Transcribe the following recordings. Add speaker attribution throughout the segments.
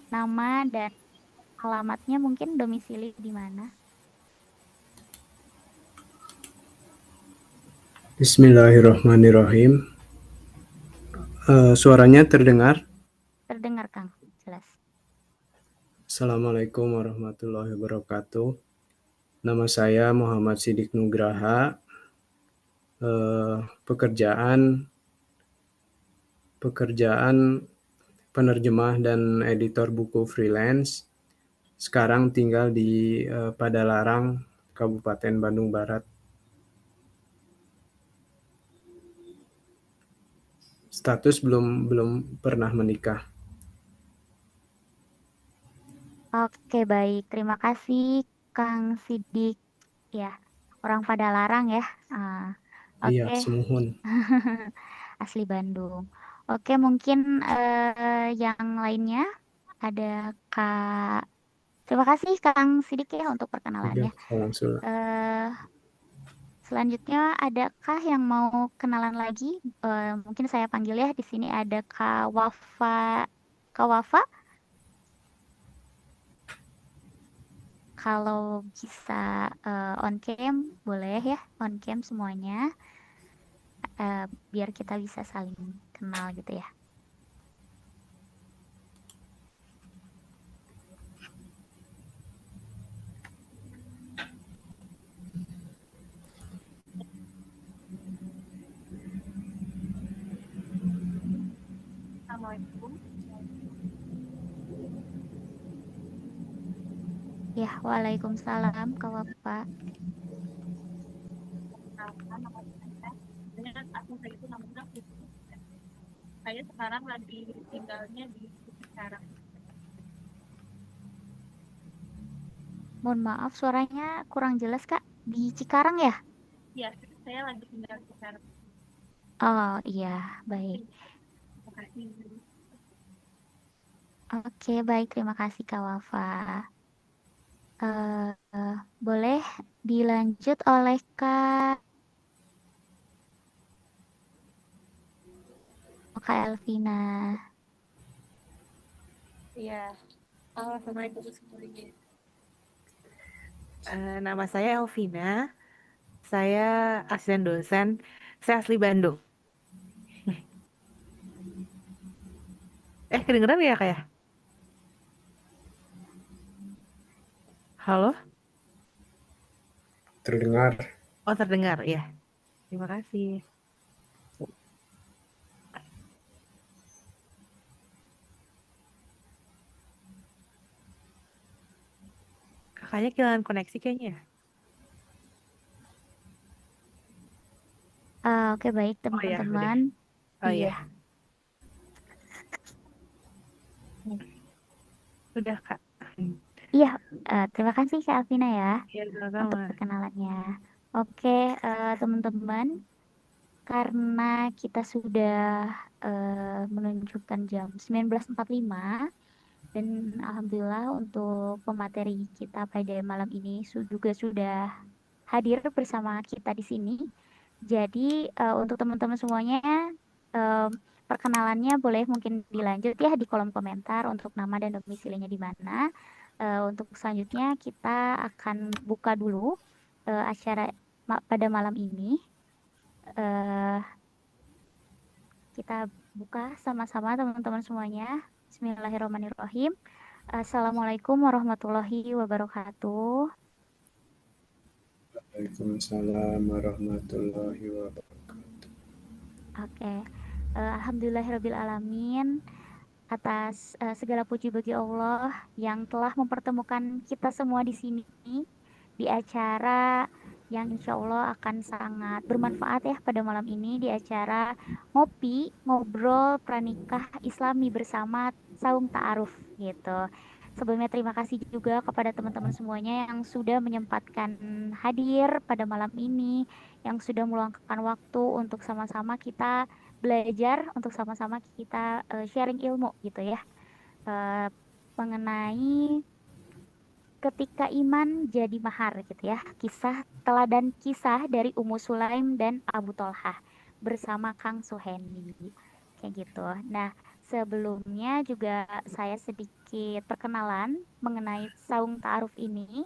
Speaker 1: nama dan alamatnya mungkin domisili di mana?
Speaker 2: Bismillahirrahmanirrahim. Suaranya terdengar.
Speaker 1: Terdengar, Kang. Jelas.
Speaker 2: Assalamualaikum warahmatullahi wabarakatuh. Nama saya Muhammad Sidik Nugraha. Pekerjaan pekerjaan penerjemah dan editor buku freelance. Sekarang tinggal di Padalarang, Kabupaten Bandung Barat. Status belum belum pernah menikah.
Speaker 1: Oke, baik. Terima kasih, Kang Sidik. Ya, orang pada larang ya. Ah,
Speaker 2: Iya,
Speaker 1: oke.
Speaker 2: semuhun.
Speaker 1: Asli Bandung. Oke, mungkin yang lainnya ada Kak. Terima kasih, Kang Sidik ya untuk
Speaker 2: Udah,
Speaker 1: perkenalannya.
Speaker 2: salam sulah.
Speaker 1: eh Selanjutnya, adakah yang mau kenalan lagi? Mungkin saya panggil ya. Di sini ada Kak Wafa. Kak Wafa, kalau bisa on cam, boleh ya, on cam semuanya. Biar kita bisa saling kenal gitu ya. Assalamualaikum. Ya, waalaikumsalam, Kak Wafa.
Speaker 3: Perkenalkan, nama saya dengan akun saya itu namanya Putri. Saya sekarang lagi tinggalnya di Cikarang.
Speaker 1: Mohon maaf, suaranya kurang jelas, Kak. Di Cikarang ya?
Speaker 3: Ya, saya lagi tinggal di Cikarang.
Speaker 1: Oh iya, baik.
Speaker 3: Terima kasih.
Speaker 1: Oke, baik. Terima kasih, Kak Wafa. Boleh dilanjut oleh Kak Elvina.
Speaker 3: Iya, assalamualaikum semuanya. Nama saya Elvina. Saya asisten dosen. Saya asli Bandung. Kedengeran ya kayak? Halo?
Speaker 2: Terdengar.
Speaker 3: Oh, terdengar ya. Terima kasih. Kakaknya kehilangan koneksi kayaknya.
Speaker 1: Oke, baik
Speaker 3: Oh ya, udah.
Speaker 1: teman-teman.
Speaker 3: Oh
Speaker 1: Iya,
Speaker 3: ya, udah Kak.
Speaker 1: iya. Terima kasih Kak Alvina ya
Speaker 3: Ya,
Speaker 1: untuk
Speaker 3: sama-sama.
Speaker 1: perkenalannya. Oke, teman-teman, karena kita sudah menunjukkan jam 19.45 dan alhamdulillah untuk pemateri kita pada malam ini juga sudah hadir bersama kita di sini. Jadi untuk teman-teman semuanya, em, perkenalannya boleh mungkin dilanjut ya di kolom komentar untuk nama dan domisilinya di mana. Untuk selanjutnya kita akan buka dulu acara pada malam ini. Eh, kita buka sama-sama teman-teman semuanya. Bismillahirrahmanirrahim. Assalamualaikum warahmatullahi wabarakatuh.
Speaker 2: Waalaikumsalam warahmatullahi wabarakatuh.
Speaker 1: Oke, Alhamdulillahirabbil alamin. Atas segala puji bagi Allah yang telah mempertemukan kita semua di sini di acara yang insya Allah akan sangat bermanfaat ya pada malam ini di acara ngopi, ngobrol, pranikah Islami bersama Saung Ta'aruf gitu. Sebelumnya terima kasih juga kepada teman-teman semuanya yang sudah menyempatkan hadir pada malam ini, yang sudah meluangkan waktu untuk sama-sama kita belajar, untuk sama-sama kita sharing ilmu gitu ya, eh, mengenai ketika iman jadi mahar gitu ya. Kisah teladan kisah dari Ummu Sulaim dan Abu Tolhah bersama Kang Suhendi. Kayak gitu. Nah, Sebelumnya juga saya sedikit perkenalan mengenai Saung Ta'aruf ini.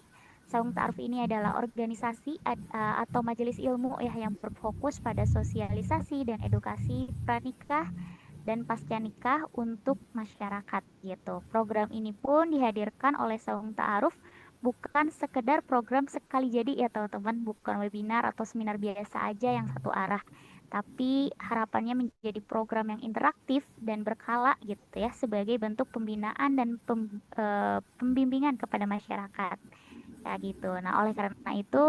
Speaker 1: Saung Ta'aruf ini adalah organisasi atau majelis ilmu ya yang berfokus pada sosialisasi dan edukasi pranikah dan pasca nikah untuk masyarakat gitu. Program ini pun dihadirkan oleh Saung Ta'aruf bukan sekedar program sekali jadi ya teman-teman, bukan webinar atau seminar biasa aja yang satu arah, tapi harapannya menjadi program yang interaktif dan berkala gitu ya sebagai bentuk pembinaan dan pembimbingan kepada masyarakat. Ya gitu. Nah, oleh karena itu,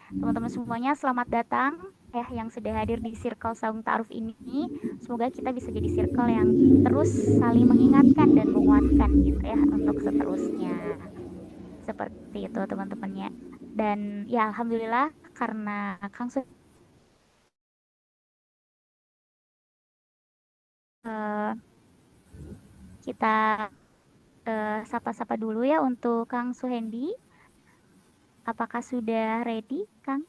Speaker 1: teman-teman semuanya selamat datang ya yang sudah hadir di Circle Saung Ta'aruf ini. Semoga kita bisa jadi circle yang terus saling mengingatkan dan menguatkan gitu ya untuk seterusnya. Seperti itu teman-temannya. Dan ya alhamdulillah karena Kang eh, kita sapa-sapa dulu ya untuk Kang Suhendi. Apakah sudah ready, Kang?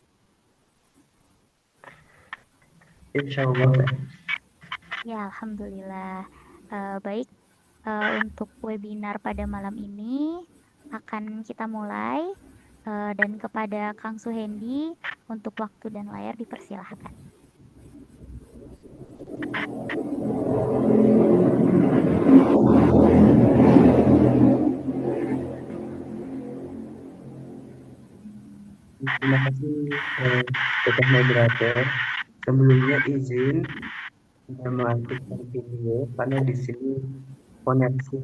Speaker 4: Insya Allah.
Speaker 1: Ya, alhamdulillah. Baik, untuk webinar pada malam ini akan kita mulai. Dan kepada Kang Suhendi untuk waktu dan layar dipersilahkan.
Speaker 4: Terima kasih Bapak moderator. Sebelumnya izin saya mengaktifkan video karena di sini koneksi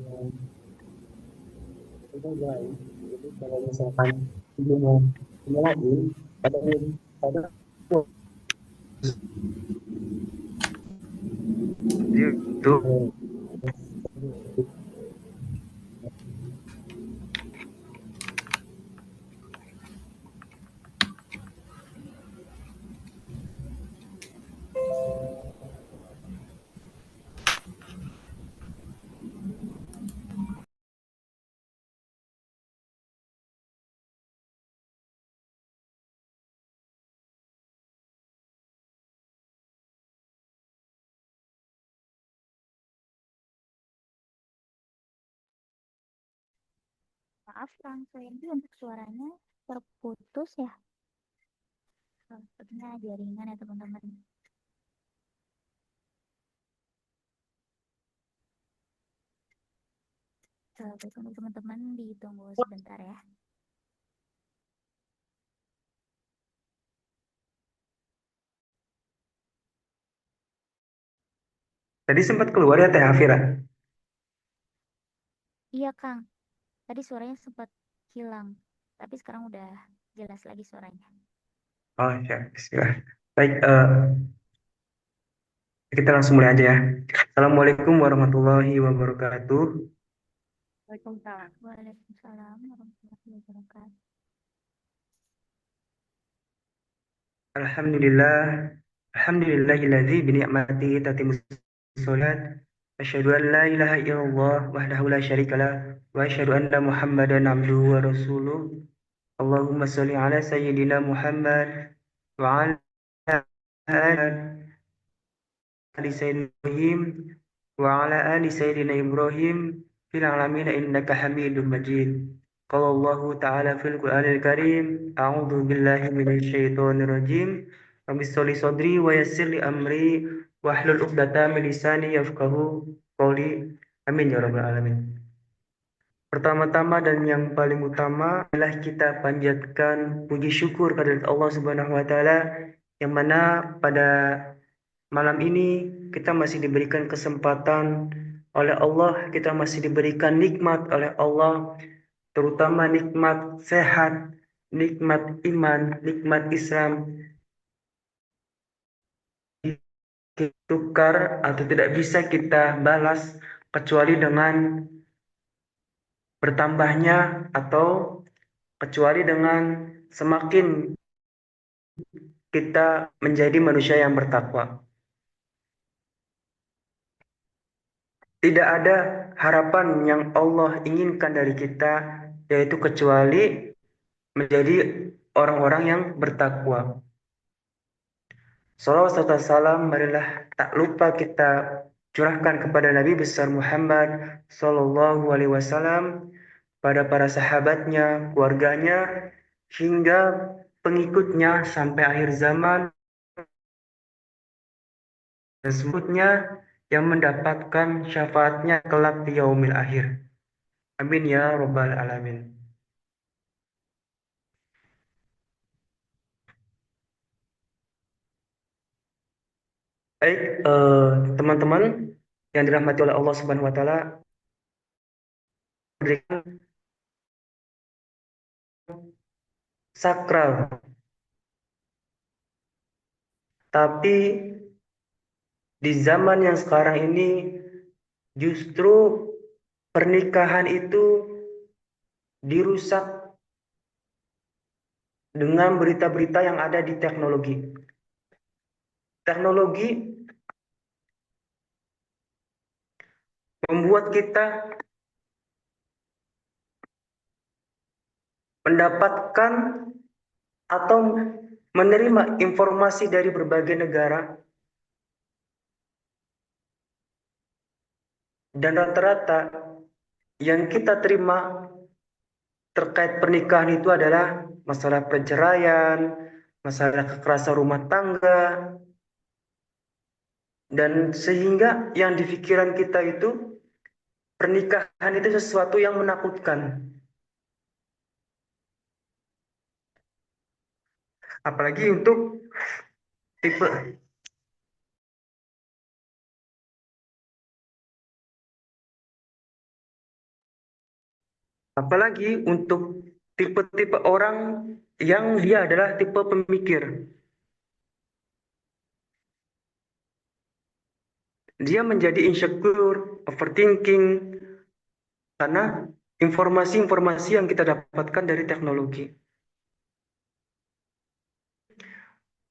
Speaker 4: tidak baik. Jadi kalau misalkan video mau nyalain pada pada itu
Speaker 1: Maaf, Kang Suhendi untuk suaranya terputus ya. Sepertinya jaringan ya teman-teman. Baik untuk teman-teman ditunggu sebentar ya.
Speaker 4: tadi sempat keluar ya Teh Hafira.
Speaker 1: Iya, Kang. Tadi suaranya sempat hilang, tapi sekarang udah jelas lagi suaranya.
Speaker 4: Oh ya, bismillah. Baik, kita langsung mulai aja ya. Assalamualaikum warahmatullahi wabarakatuh.
Speaker 3: Waalaikumsalam.
Speaker 1: Waalaikumsalam warahmatullahi wabarakatuh.
Speaker 4: Alhamdulillah, alhamdulillahilladzi bi ni'matihi tatimmus shalat. Asyhadu an la ilaha illallah wahdahu la syarikalah wa asyhadu anna Muhammadan abduhu wa rasuluh. Allahumma shalli ala sayyidina Muhammad wa ala ali sayyidina Ibrahim wa ala ali sayyidina Ibrahim fil alamin innaka Hamidum Majid. Qala Allah Ta'ala fil Qur'anil Karim, a'udzu billahi minasy syaithanir rajim. Rabbi sholli sadri wa yassir li amri wahlul 'uqdatam min lisani yafqahu qawli. Amin ya rabbal alamin. Pertama-tama dan yang paling utama adalah kita panjatkan puji syukur kepada Allah Subhanahu wa taala yang mana pada malam ini kita masih diberikan kesempatan oleh Allah, kita masih diberikan nikmat oleh Allah, terutama nikmat sehat, nikmat iman, nikmat Islam, ditukar atau tidak bisa kita balas kecuali dengan bertambahnya atau kecuali dengan semakin kita menjadi manusia yang bertakwa. Tidak ada harapan yang Allah inginkan dari kita, yaitu kecuali menjadi orang-orang yang bertakwa. Salawat serta salam marilah tak lupa kita curahkan kepada Nabi besar Muhammad Sallallahu Alaihi Wasallam, pada para sahabatnya, keluarganya, hingga pengikutnya sampai akhir zaman dan selanjutnya yang mendapatkan syafaatnya kelak di yaumil akhir. Amin ya rabbal alamin. Baik, teman-teman yang dirahmati oleh Allah Subhanahu wa taala, pendidikan sakral. Tapi di zaman yang sekarang ini justru pernikahan itu dirusak dengan berita-berita yang ada di teknologi. Teknologi membuat kita mendapatkan atau menerima informasi dari berbagai negara, dan rata-rata yang kita terima terkait pernikahan itu adalah masalah perceraian, masalah kekerasan rumah tangga, dan sehingga yang di pikiran kita itu pernikahan itu sesuatu yang menakutkan. Apalagi untuk tipe apalagi untuk tipe-tipe orang yang dia adalah tipe pemikir. Dia menjadi insecure, overthinking, karena informasi-informasi yang kita dapatkan dari teknologi.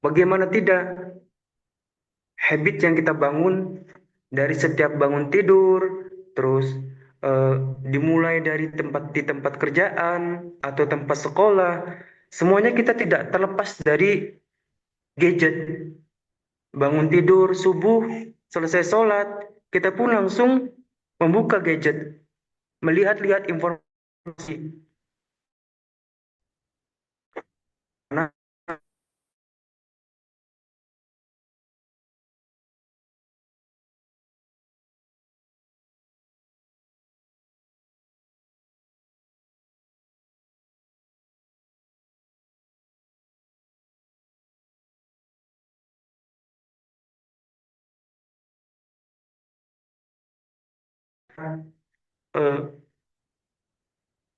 Speaker 4: Bagaimana tidak, habit yang kita bangun dari setiap bangun tidur, terus dimulai dari di tempat kerjaan atau tempat sekolah, semuanya kita tidak terlepas dari gadget. Bangun tidur, subuh, selesai sholat, kita pun langsung membuka gadget, melihat-lihat informasi. Nah,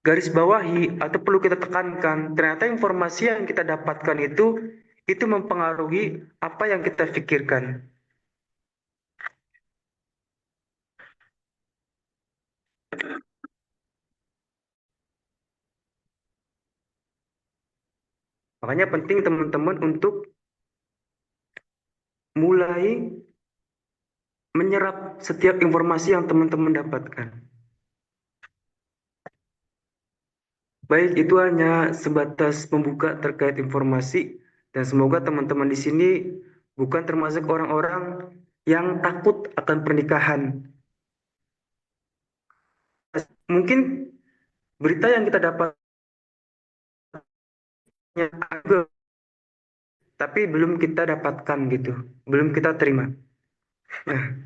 Speaker 4: garis bawahi atau perlu kita tekankan, ternyata informasi yang kita dapatkan itu mempengaruhi apa yang kita pikirkan. Makanya penting teman-teman untuk mulai menyerap setiap informasi yang teman-teman dapatkan. Baik, itu hanya sebatas pembuka terkait informasi, dan semoga teman-teman di sini bukan termasuk orang-orang yang takut akan pernikahan. Mungkin berita yang kita dapatnya agak, tapi belum kita dapatkan gitu, belum kita terima. Nah,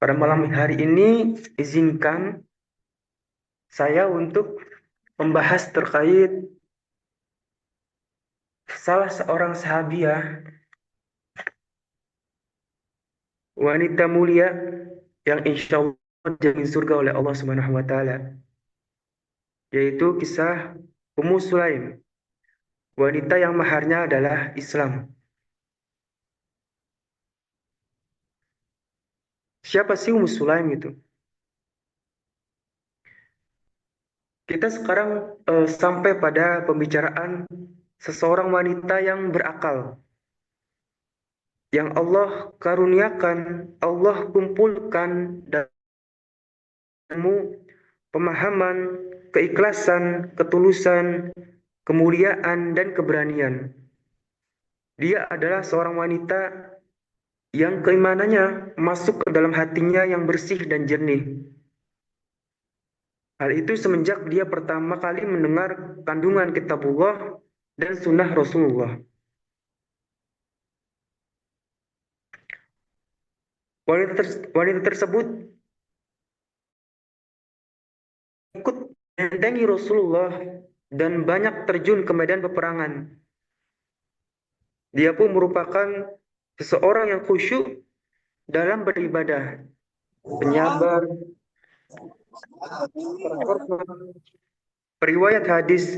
Speaker 4: pada malam hari ini izinkan saya untuk membahas terkait salah seorang sahabiah, wanita mulia yang insya Allah dijamin surga oleh Allah Subhanahu wa taala, yaitu kisah Ummu Sulaim, wanita yang maharnya adalah Islam. Siapa sih Ummu Sulaim itu? Kita sekarang sampai pada pembicaraan seseorang wanita yang berakal, yang Allah karuniakan, Allah kumpulkan dalammu pemahaman, keikhlasan, ketulusan, kemuliaan, dan keberanian. Dia adalah seorang wanita yang keimanannya masuk ke dalam hatinya yang bersih dan jernih. Hal itu semenjak dia pertama kali mendengar kandungan kitabullah dan sunnah Rasulullah. Wanita tersebut ikut mendampingi Rasulullah dan banyak terjun ke medan peperangan. Dia pun merupakan seseorang yang khusyuk dalam beribadah, penyabar, periwayat hadis,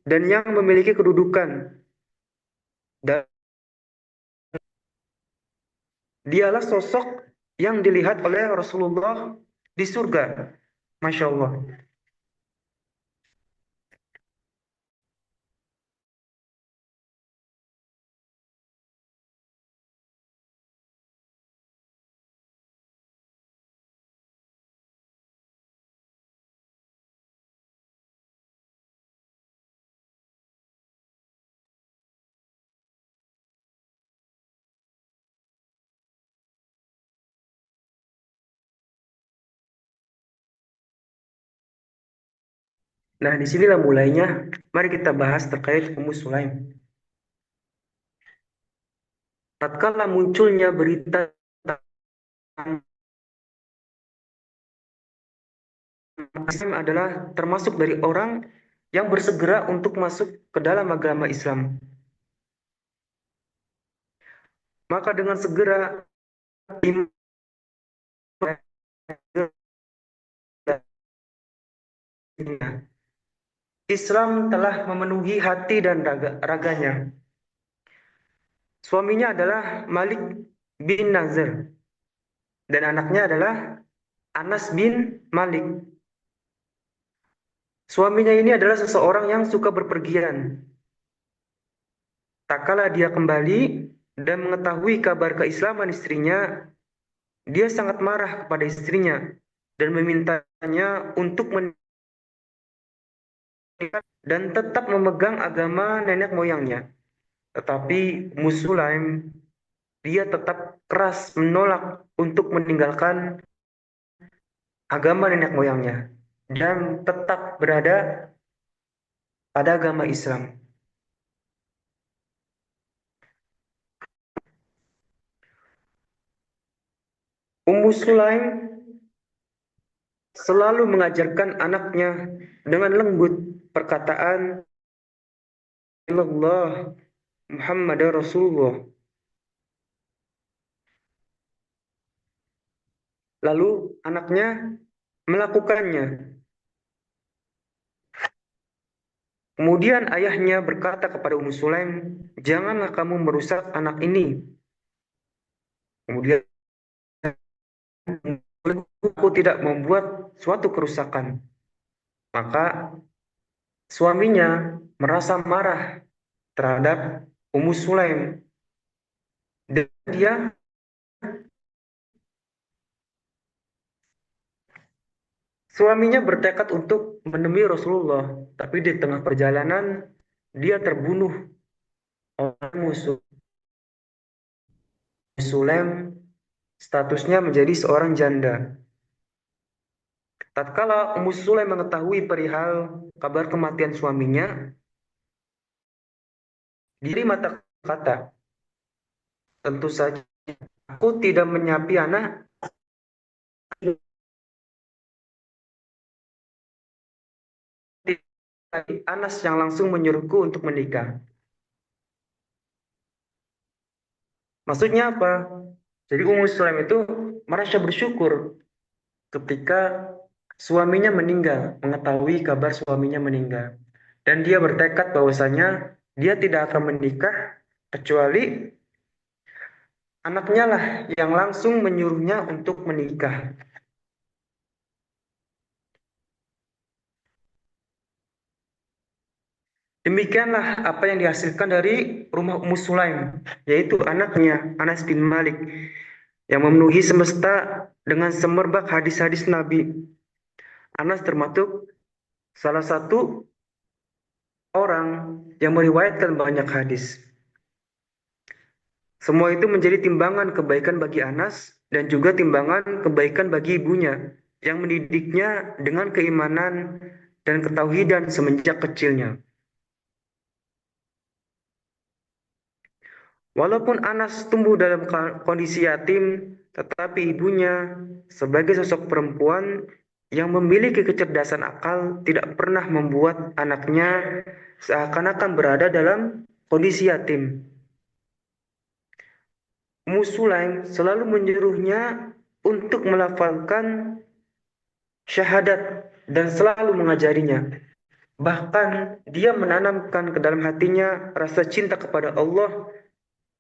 Speaker 4: dan yang memiliki kedudukan. Dan dialah sosok yang dilihat oleh Rasulullah di surga. Masya Allah. Nah, disinilah mulainya. Mari kita bahas terkait Ummu Sulaim. Tatkala munculnya berita tentang Islam adalah termasuk dari orang yang bersegera untuk masuk ke dalam agama Islam. Maka dengan segera Islam telah memenuhi hati dan raganya. Suaminya adalah Malik bin Nazir dan anaknya adalah Anas bin Malik. Suaminya ini adalah seseorang yang suka berpergian. Tak kala dia kembali dan mengetahui kabar keislaman istrinya, dia sangat marah kepada istrinya dan memintanya untuk menikah dan tetap memegang agama nenek moyangnya. Tetapi Musulaim, dia tetap keras menolak untuk meninggalkan agama nenek moyangnya dan tetap berada pada agama Islam. Ummu Sulaim selalu mengajarkan anaknya dengan lembut perkataan Allah Muhammad Rasulullah. Lalu anaknya melakukannya. Kemudian ayahnya berkata kepada Ummu Sulaim, "Janganlah kamu merusak anak ini." Kemudian, "Aku tidak membuat suatu kerusakan." Maka suaminya merasa marah terhadap Ummu Sulaim dan dia suaminya bertekad untuk menemui Rasulullah, tapi di tengah perjalanan dia terbunuh oleh musuh. Sulaim statusnya menjadi seorang janda. Tatkala Ummu Sulaim mengetahui perihal kabar kematian suaminya, dia mata kata, "Tentu saja aku tidak menyapi anak." Anas yang langsung menyuruhku untuk menikah. Maksudnya apa? Jadi Ummu Sulaim itu merasa bersyukur ketika suaminya meninggal, mengetahui kabar suaminya meninggal. Dan dia bertekad bahwasanya dia tidak akan menikah kecuali anaknya lah yang langsung menyuruhnya untuk menikah. Demikianlah apa yang dihasilkan dari rumah Ummu Sulaim, yaitu anaknya Anas bin Malik yang memenuhi semesta dengan semerbak hadis-hadis Nabi. Anas termasuk salah satu orang yang meriwayatkan banyak hadis. Semua itu menjadi timbangan kebaikan bagi Anas dan juga timbangan kebaikan bagi ibunya yang mendidiknya dengan keimanan dan ketauhidan semenjak kecilnya. Walaupun Anas tumbuh dalam kondisi yatim, tetapi ibunya sebagai sosok perempuan yang memiliki kecerdasan akal tidak pernah membuat anaknya seakan-akan berada dalam kondisi yatim. Ummu Sulaim selalu menyuruhnya untuk melafalkan syahadat dan selalu mengajarinya. Bahkan dia menanamkan ke dalam hatinya rasa cinta kepada Allah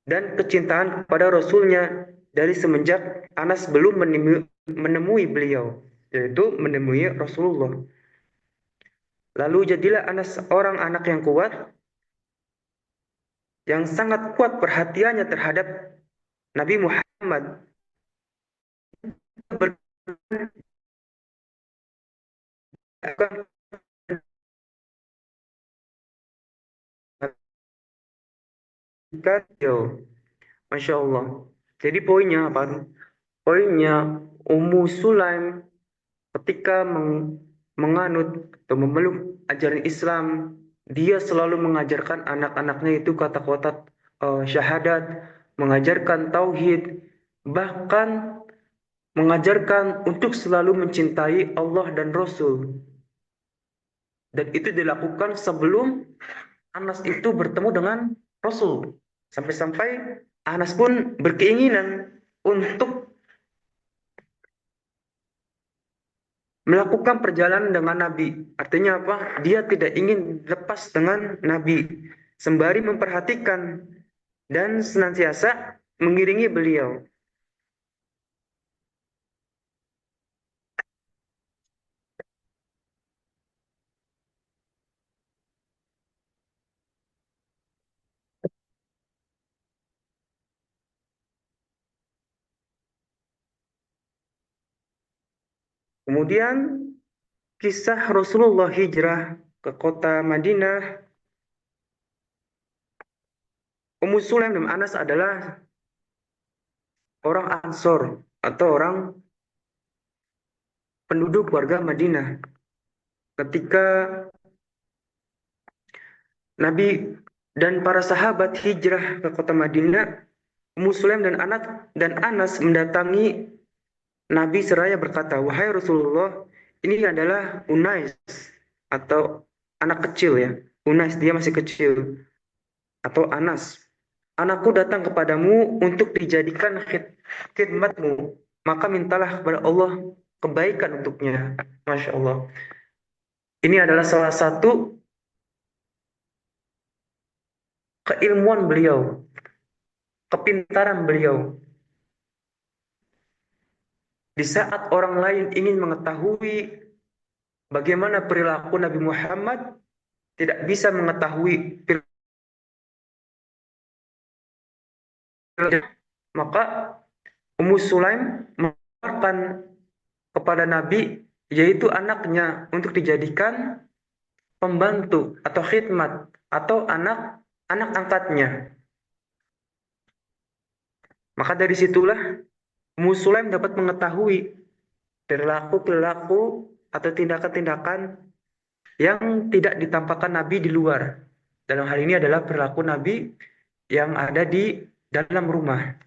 Speaker 4: dan kecintaan kepada Rasulnya dari semenjak Anas belum menemui beliau, yaitu menemui Rasulullah. Lalu jadilah Anas seorang anak yang kuat, yang sangat kuat perhatiannya terhadap Nabi Muhammad. Masya Allah. Jadi poinnya apa? Poinnya Ummu Sulaim ketika menganut atau memeluk ajaran Islam, dia selalu mengajarkan anak-anaknya itu kata-kata syahadat, mengajarkan tauhid, bahkan mengajarkan untuk selalu mencintai Allah dan Rasul. Dan itu dilakukan sebelum Anas itu bertemu dengan Rasul. Sampai-sampai Anas pun berkeinginan untuk melakukan perjalanan dengan Nabi. Artinya apa? Dia tidak ingin lepas dengan Nabi, sembari memperhatikan dan senantiasa mengiringi beliau. Kemudian kisah Rasulullah hijrah ke kota Madinah. Ummu Sulaim dan Anas adalah orang Ansor atau orang penduduk warga Madinah. Ketika Nabi dan para sahabat hijrah ke kota Madinah, Ummu Sulaim dan Anas mendatangi Nabi seraya berkata, "Wahai Rasulullah, ini adalah Unais atau anak kecil ya. Unais dia masih kecil atau Anas. Anakku datang kepadamu untuk dijadikan khidmatmu. Maka mintalah kepada Allah kebaikan untuknya." Masya Allah. Ini adalah salah satu keilmuan beliau, kepintaran beliau. Di saat orang lain ingin mengetahui bagaimana perilaku Nabi Muhammad, tidak bisa mengetahui perilaku, maka Ummu Sulaim menawarkan kepada Nabi, yaitu anaknya, untuk dijadikan pembantu atau khidmat atau anak angkatnya. Maka dari situlah Ummu Sulaim dapat mengetahui perilaku atau tindakan-tindakan yang tidak ditampakkan Nabi di luar. Dalam hal ini adalah perilaku Nabi yang ada di dalam rumah.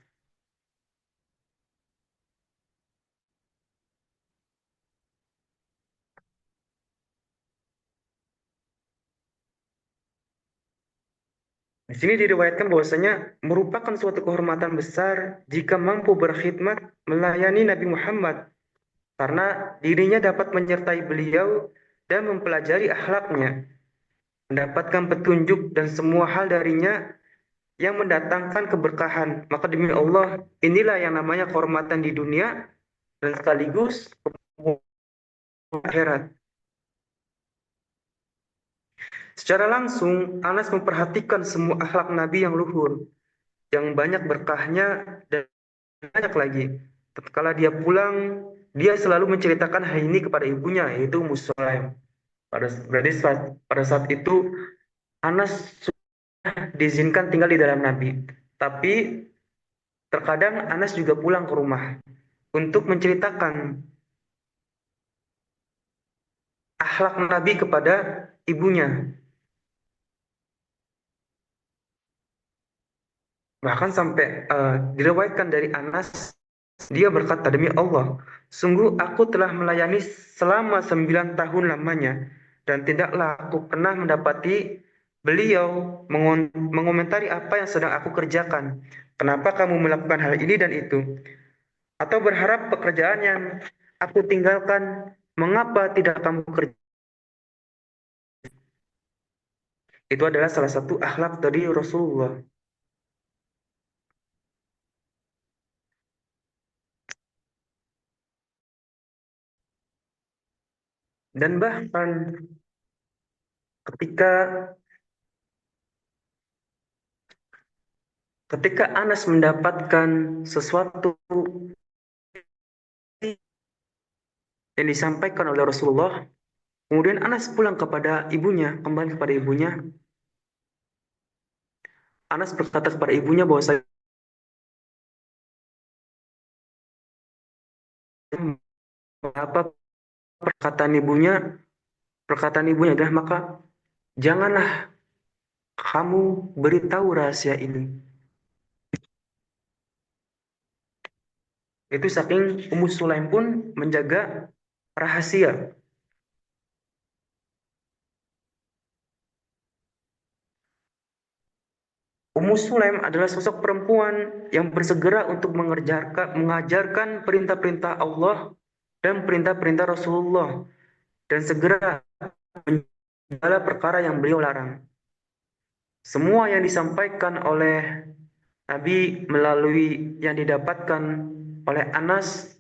Speaker 4: Di sini diriwayatkan bahwasanya merupakan suatu kehormatan besar jika mampu berkhidmat melayani Nabi Muhammad, karena dirinya dapat menyertai beliau dan mempelajari akhlaknya, mendapatkan petunjuk dan semua hal darinya yang mendatangkan keberkahan. Maka demi Allah, inilah yang namanya kehormatan di dunia dan sekaligus akhirat. Secara langsung, Anas memperhatikan semua akhlak Nabi yang luhur, yang banyak berkahnya dan banyak lagi. Tatkala dia pulang, dia selalu menceritakan hal ini kepada ibunya, yaitu Ummu Sulaim. Pada saat itu, Anas sudah diizinkan tinggal di dalam Nabi. Tapi Terkadang Anas juga pulang ke rumah untuk menceritakan akhlak Nabi kepada ibunya. Bahkan sampai diriwayatkan dari Anas, dia berkata, demi Allah, sungguh aku telah melayani selama 9 tahun lamanya, dan tidaklah aku pernah mendapati beliau mengomentari apa yang sedang aku kerjakan. Kenapa kamu melakukan hal ini dan itu? Atau berharap pekerjaan yang aku tinggalkan, mengapa tidak kamu kerja? Itu adalah salah satu akhlak dari Rasulullah. Dan bahkan ketika ketika Anas mendapatkan sesuatu yang disampaikan oleh Rasulullah, kemudian Anas pulang kepada ibunya, kembali kepada ibunya. Anas berkata kepada ibunya bahwa saya apa perkataan ibunya adalah maka janganlah kamu beritahu rahasia ini. Itu saking Ummu Sulaim pun menjaga rahasia. Ummu Sulaim adalah sosok perempuan yang bersegera untuk mengajarkan perintah-perintah Allah dan perintah-perintah Rasulullah, dan segera menjala perkara yang beliau larang. Semua yang disampaikan oleh Nabi melalui yang didapatkan oleh Anas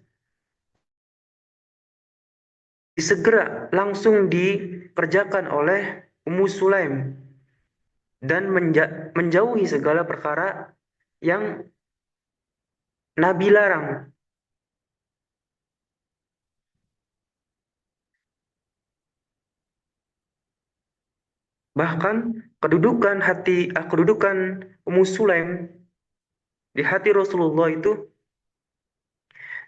Speaker 4: segera langsung dikerjakan oleh Ummu Sulaim dan menjauhi segala perkara yang Nabi larang. Bahkan kedudukan Ummu Sulaim di hati Rasulullah itu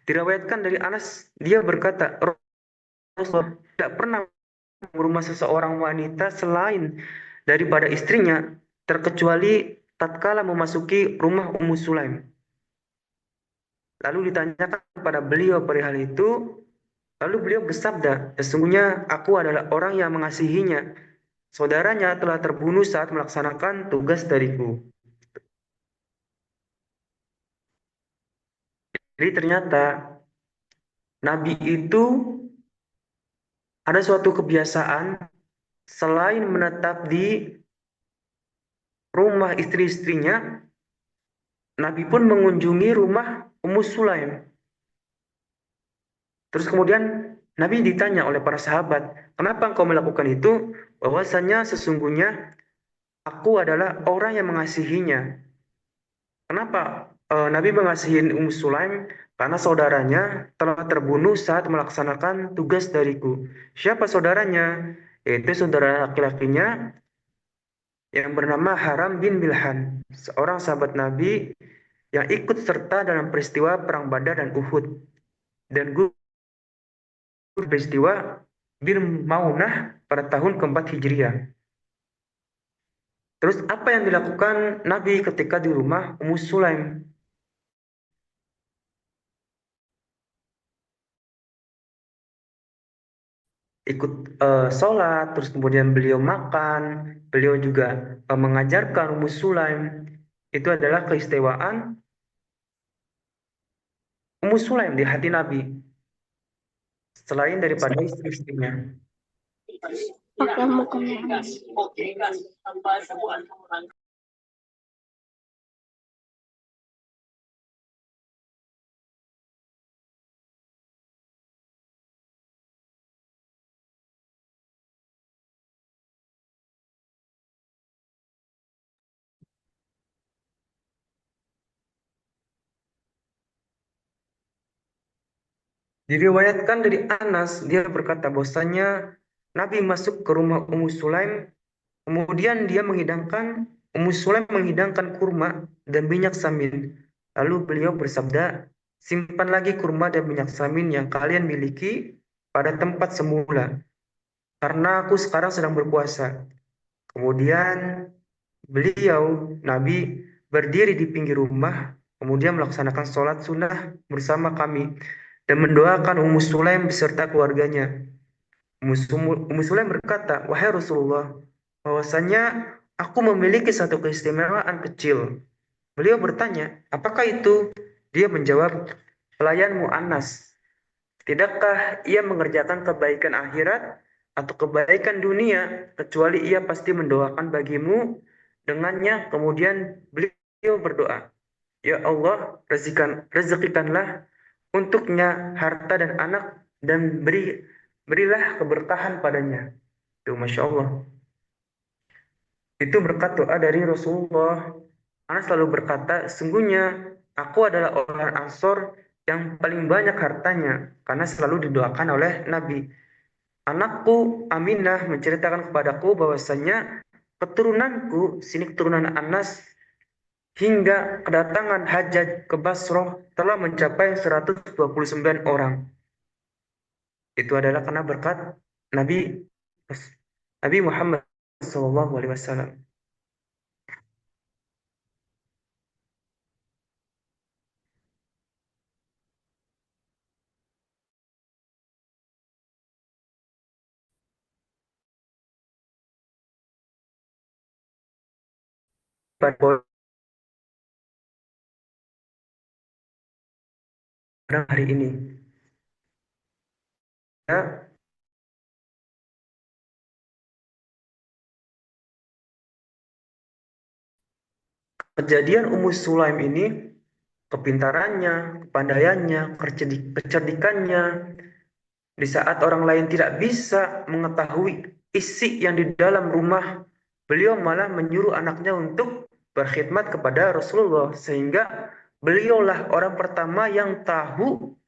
Speaker 4: diriwayatkan dari Anas, dia berkata, Rasulullah tidak pernah merumah seseorang wanita selain daripada istrinya, terkecuali tatkala memasuki rumah Ummu Sulaim. Lalu ditanyakan kepada beliau perihal itu, lalu beliau bersabda, sesungguhnya aku adalah orang yang mengasihinya. Saudaranya telah terbunuh saat melaksanakan tugas dariku. Jadi ternyata Nabi itu ada suatu kebiasaan selain menetap di rumah istri-istrinya, Nabi pun mengunjungi rumah Ummu Sulaim. Terus kemudian Nabi ditanya oleh para sahabat, kenapa engkau melakukan itu? Bahwasanya sesungguhnya aku adalah orang yang mengasihinya. Kenapa Nabi mengasihi Ummu Sulaim? Karena saudaranya telah terbunuh saat melaksanakan tugas dariku. Siapa saudaranya? Yaitu saudara laki-lakinya yang bernama Haram bin Milhan, seorang sahabat Nabi yang ikut serta dalam peristiwa Perang Badar dan Uhud, dan gugur peristiwa Bir Maunah pada tahun keempat Hijriah. Terus apa yang dilakukan Nabi ketika di rumah Ummu Sulaim? Ikut sholat, terus kemudian beliau makan, beliau juga mengajarkan Ummu Sulaim. Itu adalah keistimewaan Ummu Sulaim di hati Nabi, selain daripada istri-istrinya.
Speaker 1: Oke, mukanya.
Speaker 4: Diriwayatkan dari Anas, dia berkata bahwasanya Nabi masuk ke rumah Ummu Sulaim, kemudian Ummu Sulaim menghidangkan kurma dan minyak samin. Lalu beliau bersabda, simpan lagi kurma dan minyak samin yang kalian miliki pada tempat semula, karena aku sekarang sedang berpuasa. Kemudian beliau, Nabi, berdiri di pinggir rumah, kemudian melaksanakan sholat sunnah bersama kami, dan mendoakan Ummu Sulaim beserta keluarganya. Ummu Sulaim berkata, wahai Rasulullah, bahwasanya aku memiliki satu keistimewaan kecil. Beliau bertanya, apakah itu? Dia menjawab, pelayanmu Anas. Tidakkah ia mengerjakan kebaikan akhirat atau kebaikan dunia, kecuali ia pasti mendoakan bagimu dengannya. Kemudian beliau berdoa, ya Allah, rezekikanlah untuknya harta dan anak, dan berilah keberkahan padanya. Itu Masya Allah. Itu berkat doa dari Rasulullah. Anas selalu berkata, sungguhnya aku adalah orang Ansor yang paling banyak hartanya, karena selalu didoakan oleh Nabi. Anakku Aminah menceritakan kepadaku bahwasanya keturunanku, sini keturunan Anas, hingga kedatangan Hajjaj ke Basrah telah mencapai 129 orang. Itu adalah karena berkat Nabi Nabi Muhammad SAW. Pada hari ini, ya, kejadian Ummu Sulaim ini, kepintarannya, kepandaiannya, kecerdikannya, di saat orang lain tidak bisa mengetahui isi yang di dalam rumah, beliau malah menyuruh anaknya untuk berkhidmat kepada Rasulullah, sehingga beliaulah orang pertama yang tahu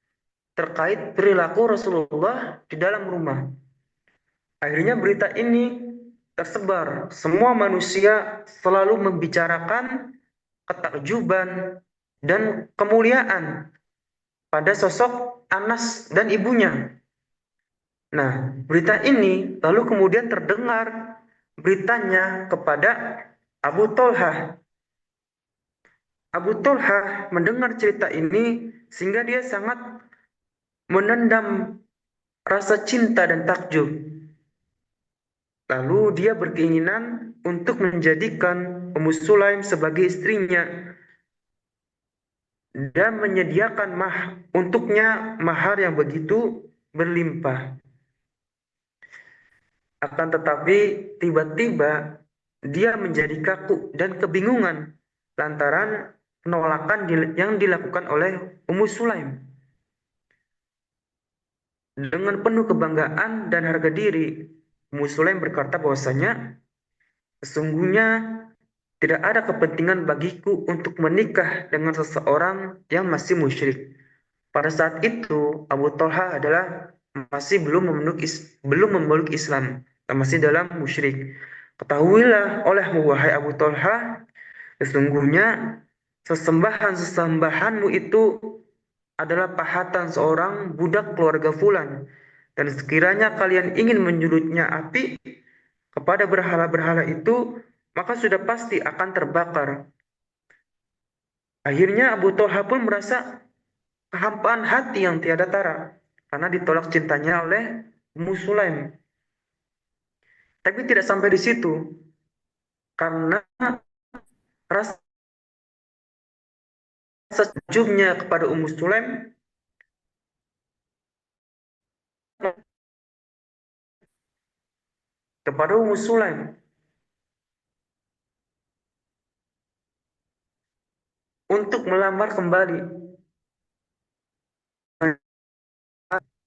Speaker 4: terkait perilaku Rasulullah di dalam rumah. Akhirnya berita ini tersebar. Semua manusia selalu membicarakan ketakjuban dan kemuliaan pada sosok Anas dan ibunya. Nah, berita ini lalu kemudian terdengar beritanya kepada Abu Tolhah. Abu Tolhah mendengar cerita ini sehingga dia sangat menendam rasa cinta dan takjub. Lalu dia berkeinginan untuk menjadikan Ummu Sulaim sebagai istrinya dan menyediakan untuknya mahar yang begitu berlimpah. Akan tetapi tiba-tiba dia menjadi kaku dan kebingungan lantaran penolakan yang dilakukan oleh Ummu Sulaim. Dengan penuh kebanggaan dan harga diri, Ummu Sulaim berkata bahwasanya sesungguhnya tidak ada kepentingan bagiku untuk menikah dengan seseorang yang masih musyrik. Pada saat itu Abu Tolha adalah masih belum memeluk Islam, masih dalam musyrik. Ketahuilah olehmu wahai Abu Tolha, sesungguhnya sesembahan-sesembahanmu itu adalah pahatan seorang budak keluarga fulan, dan sekiranya kalian ingin menyulutnya api kepada berhala-berhala itu, maka sudah pasti akan terbakar. Akhirnya Abu Tolha pun merasa kehampaan hati yang tiada tara karena ditolak cintanya oleh Ummu Sulaim. Tapi tidak sampai di situ, karena rasa takjubnya kepada Ummu Sulaim untuk melamar kembali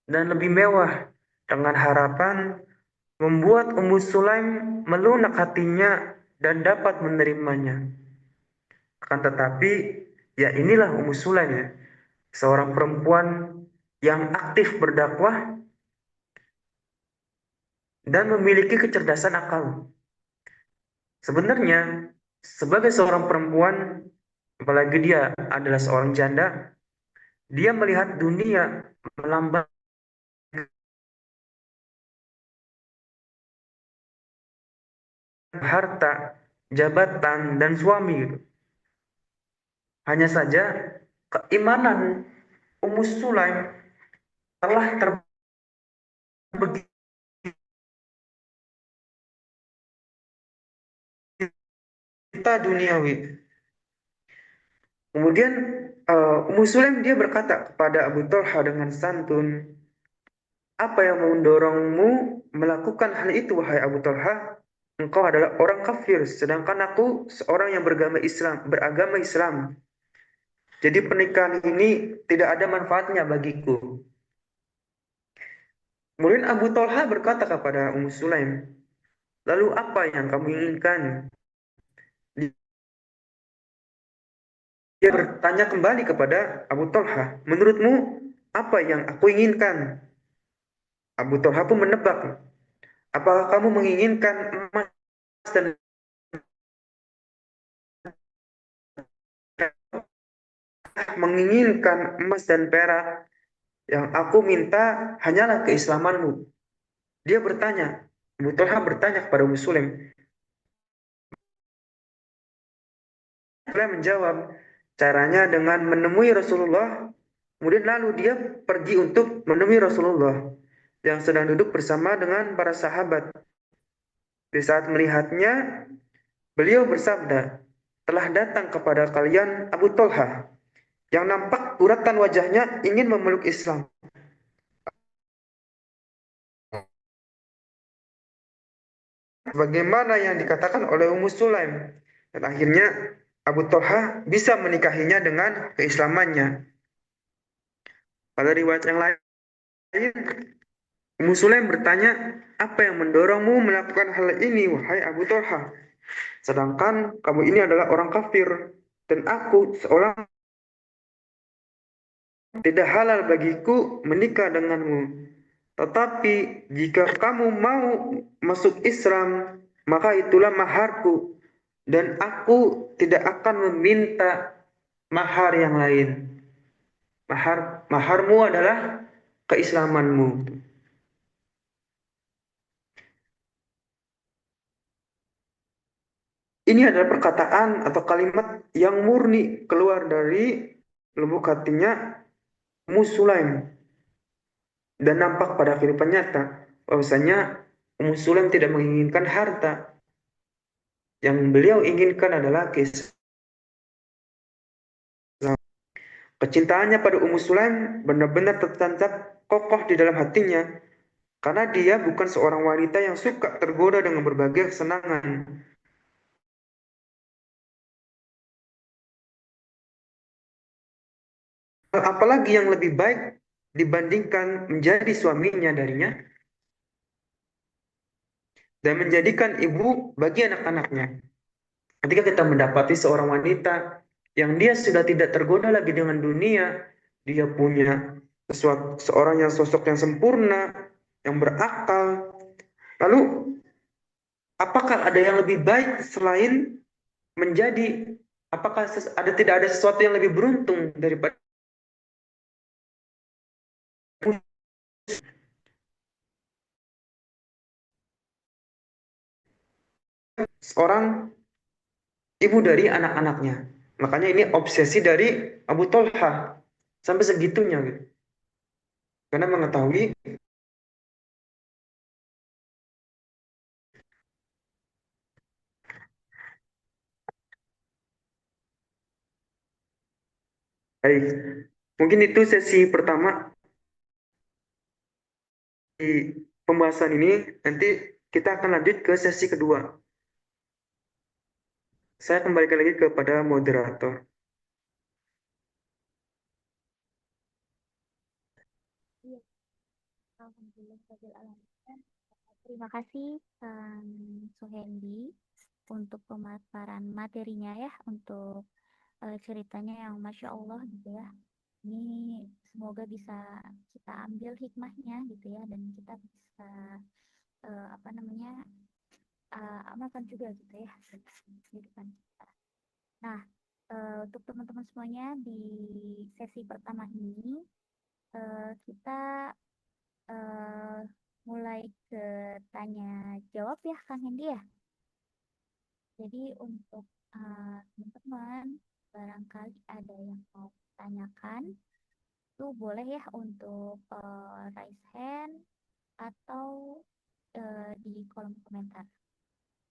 Speaker 4: dan lebih mewah, dengan harapan membuat Ummu Sulaim melunak hatinya dan dapat menerimanya. Akan tetapi, ya inilah Ummu Sulaim ya, seorang perempuan yang aktif berdakwah dan memiliki kecerdasan akal. Sebenarnya, sebagai seorang perempuan, apalagi dia adalah seorang janda, dia melihat dunia melambang harta, jabatan, dan suami gitu. Hanya saja keimanan Ummu Sulaim telah terbegitu duniawi. Kemudian Ummu Sulaim dia berkata kepada Abu Talha dengan santun, apa yang mendorongmu melakukan hal itu, wahai Abu Talha? Engkau adalah orang kafir, sedangkan aku seorang yang beragama Islam. Jadi pernikahan ini tidak ada manfaatnya bagiku. Kemudian Abu Talha berkata kepada Ummu Sulaim, lalu apa yang kamu inginkan? Dia bertanya kembali kepada Abu Talha, menurutmu apa yang aku inginkan? Abu Talha pun menebak, apakah kamu menginginkan emas dan perak? Yang aku minta hanyalah keislamanmu. Dia bertanya, Abu Talha bertanya kepada Ummu Sulaim. Dia menjawab, caranya dengan menemui Rasulullah, kemudian lalu dia pergi untuk menemui Rasulullah yang sedang duduk bersama dengan para sahabat. Di saat melihatnya, beliau bersabda, telah datang kepada kalian Abu Talha, yang nampak uratan wajahnya ingin memeluk Islam. Bagaimana yang dikatakan oleh Ummu Sulaim. Dan akhirnya Abu Talha bisa menikahinya dengan keislamannya. Pada riwayat yang lain, Ummu Sulaim bertanya, apa yang mendorongmu melakukan hal ini, wahai Abu Talha? Sedangkan kamu ini adalah orang kafir, dan aku seorang tidak halal bagiku menikah denganmu. Tetapi jika kamu mau masuk Islam, maka itulah maharku, dan aku tidak akan meminta mahar yang lain. Maharmu adalah keislamanmu. Ini adalah perkataan atau kalimat yang murni keluar dari lubuk hatinya Ummu Sulaim, dan nampak pada kehidupan nyata bahwasanya Ummu Sulaim tidak menginginkan harta. Yang beliau inginkan adalah kecintaannya pada Ummu Sulaim benar-benar tertancap kokoh di dalam hatinya, karena dia bukan seorang wanita yang suka tergoda dengan berbagai kesenangan. Apalagi yang lebih baik dibandingkan menjadi suaminya darinya dan menjadikan ibu bagi anak-anaknya. Ketika kita mendapati seorang wanita yang dia sudah tidak tergoda lagi dengan dunia, dia punya seorang yang sosok yang sempurna, yang berakal. Lalu, apakah ada yang lebih baik selain menjadi, apakah tidak ada sesuatu yang lebih beruntung daripada seorang ibu dari anak-anaknya? Makanya ini obsesi dari Abu Talha sampai segitunya gitu. Karena mengetahui baik. Mungkin itu sesi pertama di pembahasan ini. Nanti kita akan lanjut ke sesi kedua. Saya kembalikan lagi kepada moderator.
Speaker 1: Iya, alhamdulillah, terima kasih Kang Suhendi untuk pemaparan materinya ya, untuk ceritanya yang Masya Allah gitu ya. Ini semoga bisa kita ambil hikmahnya gitu ya, dan kita bisa apa namanya, amalkan juga gitu ya di depan kita. Nah, untuk teman-teman semuanya di sesi pertama ini kita mulai ke tanya jawab ya Kang Hendi ya. Jadi untuk teman-teman barangkali ada yang mau tanyakan, itu boleh ya untuk raise hand atau di kolom komentar.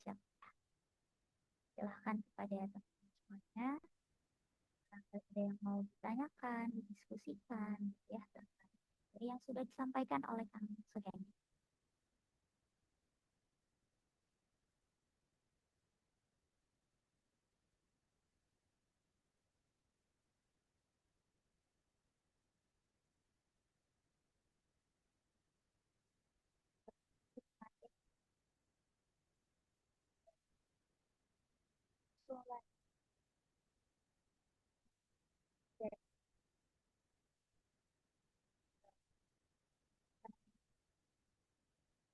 Speaker 1: Siap. Silahkan kepada teman-teman semuanya. Ada yang mau ditanyakan, didiskusikan, ya terkait dari yang sudah disampaikan oleh Kang Suhendi.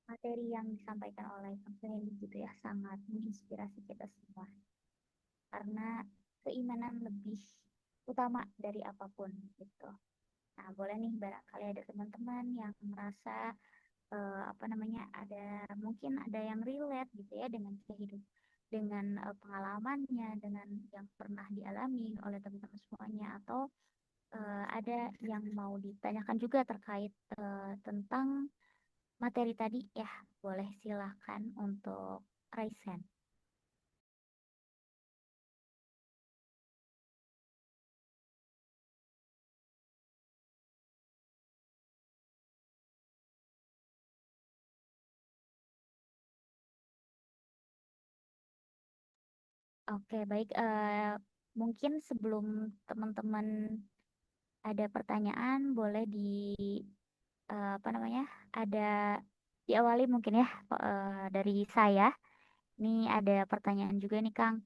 Speaker 1: Materi yang disampaikan oleh Kang Suhendi gitu ya sangat menginspirasi kita semua karena keimanan lebih utama dari apapun gitu. Nah, boleh nih barangkali ada teman-teman yang merasa apa namanya ada mungkin ada yang relate gitu ya dengan kehidupan dengan pengalamannya dengan yang pernah dialami oleh teman-teman semuanya atau ada yang mau ditanyakan juga terkait tentang materi tadi ya boleh silakan untuk raise hand. Oke, baik. Mungkin sebelum teman-teman ada pertanyaan, boleh apa namanya? Ada diawali mungkin ya dari saya. Ini ada pertanyaan juga nih, Kang.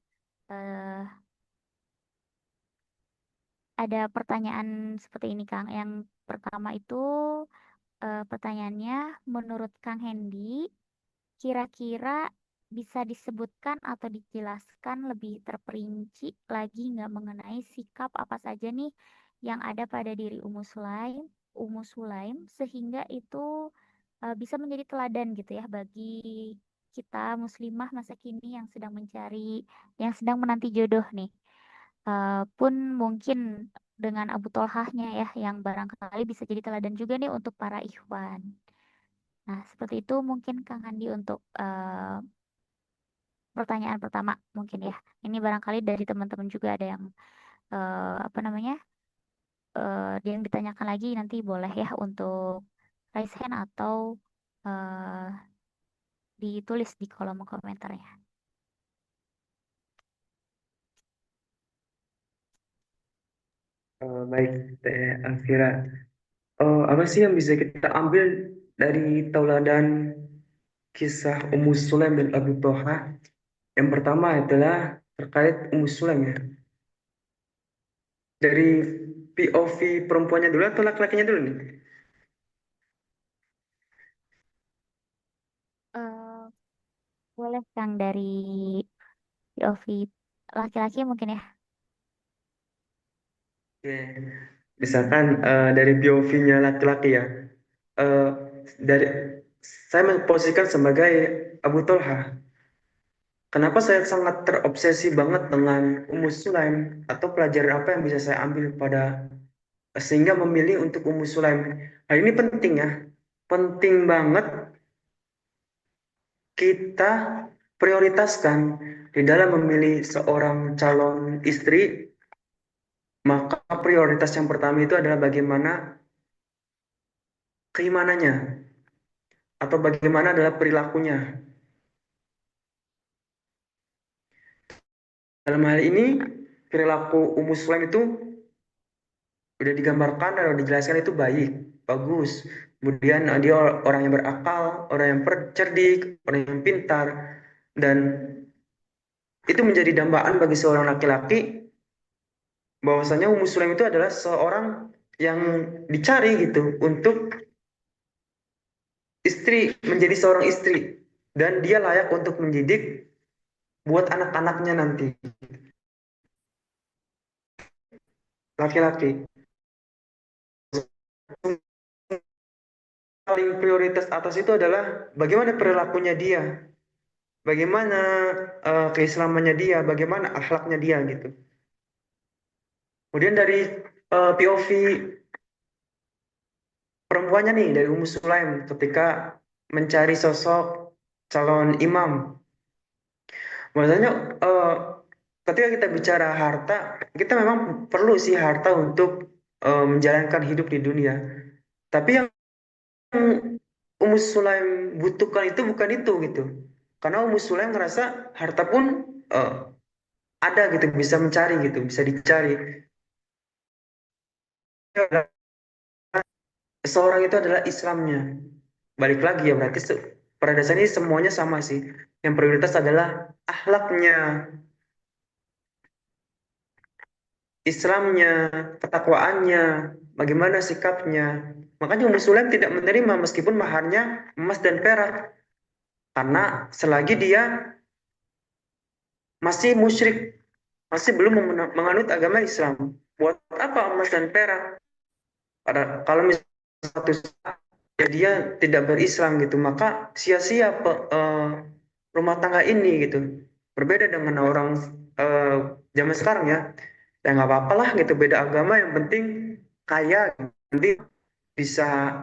Speaker 1: Eh, ada pertanyaan seperti ini, Kang. Yang pertama itu pertanyaannya, menurut Kang Hendi, kira-kira bisa disebutkan atau dijelaskan lebih terperinci lagi nggak mengenai sikap apa saja nih yang ada pada diri Ummu Sulaim sehingga itu bisa menjadi teladan gitu ya bagi kita muslimah masa kini yang sedang yang sedang menanti jodoh nih. Pun mungkin dengan Abu Tolhahnya ya yang barangkali bisa jadi teladan juga nih untuk para ikhwan. Nah, seperti itu mungkin Kang Andi untuk pertanyaan pertama mungkin ya. Ini barangkali dari teman-teman juga ada yang apa namanya yang ditanyakan lagi nanti boleh ya untuk raise hand atau eh, ditulis di kolom komentarnya.
Speaker 4: Baik, Teh Alfira. Apa sih yang bisa kita ambil dari tauladan kisah Ummu Sulaim dan Abu Toha? Yang pertama adalah terkait Ummu Sulaim ya. Dari POV perempuannya dulu atau laki-lakinya dulu nih?
Speaker 1: Eh, boleh Kang dari POV laki-laki mungkin ya.
Speaker 4: Oke. Misalkan dari POV-nya laki-laki ya. Eh, dari saya memposisikan sebagai Abu Tolha. Kenapa saya sangat terobsesi banget dengan Ummu Sulaim atau pelajaran apa yang bisa saya ambil pada sehingga memilih untuk Ummu Sulaim. Hal ini penting ya. Penting banget kita prioritaskan di dalam memilih seorang calon istri, maka prioritas yang pertama itu adalah bagaimana keimanannya atau bagaimana adalah perilakunya. Dalam hal ini, perilaku Ummu Sulaim itu udah digambarkan dan dijelaskan itu baik, bagus. Kemudian dia orang yang berakal, orang yang cerdik, orang yang pintar, dan itu menjadi dambaan bagi seorang laki-laki bahwasanya Ummu Sulaim itu adalah seorang yang dicari gitu untuk menjadi seorang istri dan dia layak untuk mendidik buat anak-anaknya nanti. laki-laki. Paling prioritas atas itu adalah bagaimana perilakunya dia, bagaimana keislamannya dia, bagaimana akhlaknya dia gitu. Kemudian dari POV perempuannya nih, dari Ummu Sulaim ketika mencari sosok calon imam. Maksudnya ketika kita bicara harta, kita memang perlu sih harta untuk menjalankan hidup di dunia. Tapi yang Ummu Sulaim butuhkan itu bukan itu gitu. Karena Ummu Sulaim ngerasa harta pun eh, ada gitu, bisa mencari gitu, bisa dicari. Seorang itu adalah Islamnya. Balik lagi ya, berarti pada dasarnya semuanya sama sih. Yang prioritas adalah akhlaknya, Islamnya, ketakwaannya, bagaimana sikapnya. Makanya Ummu Sulaim tidak menerima meskipun maharnya emas dan perak. Karena selagi dia masih musyrik, masih belum menganut agama Islam. Buat apa emas dan perak? Kalau misalnya satu saat ya dia tidak berislam gitu, maka sia-sia rumah tangga ini gitu. Berbeda dengan orang eh, zaman sekarang ya. Ya nggak apa-apa lah gitu, beda agama yang penting kaya, nanti bisa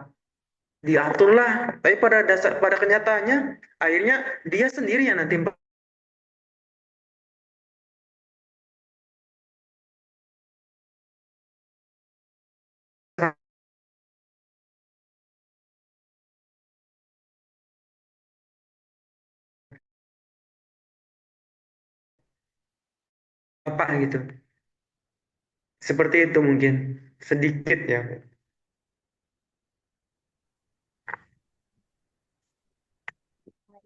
Speaker 4: diatur lah. Tapi pada kenyataannya akhirnya dia sendiri yang nanti apa gitu. Seperti itu mungkin sedikit ya.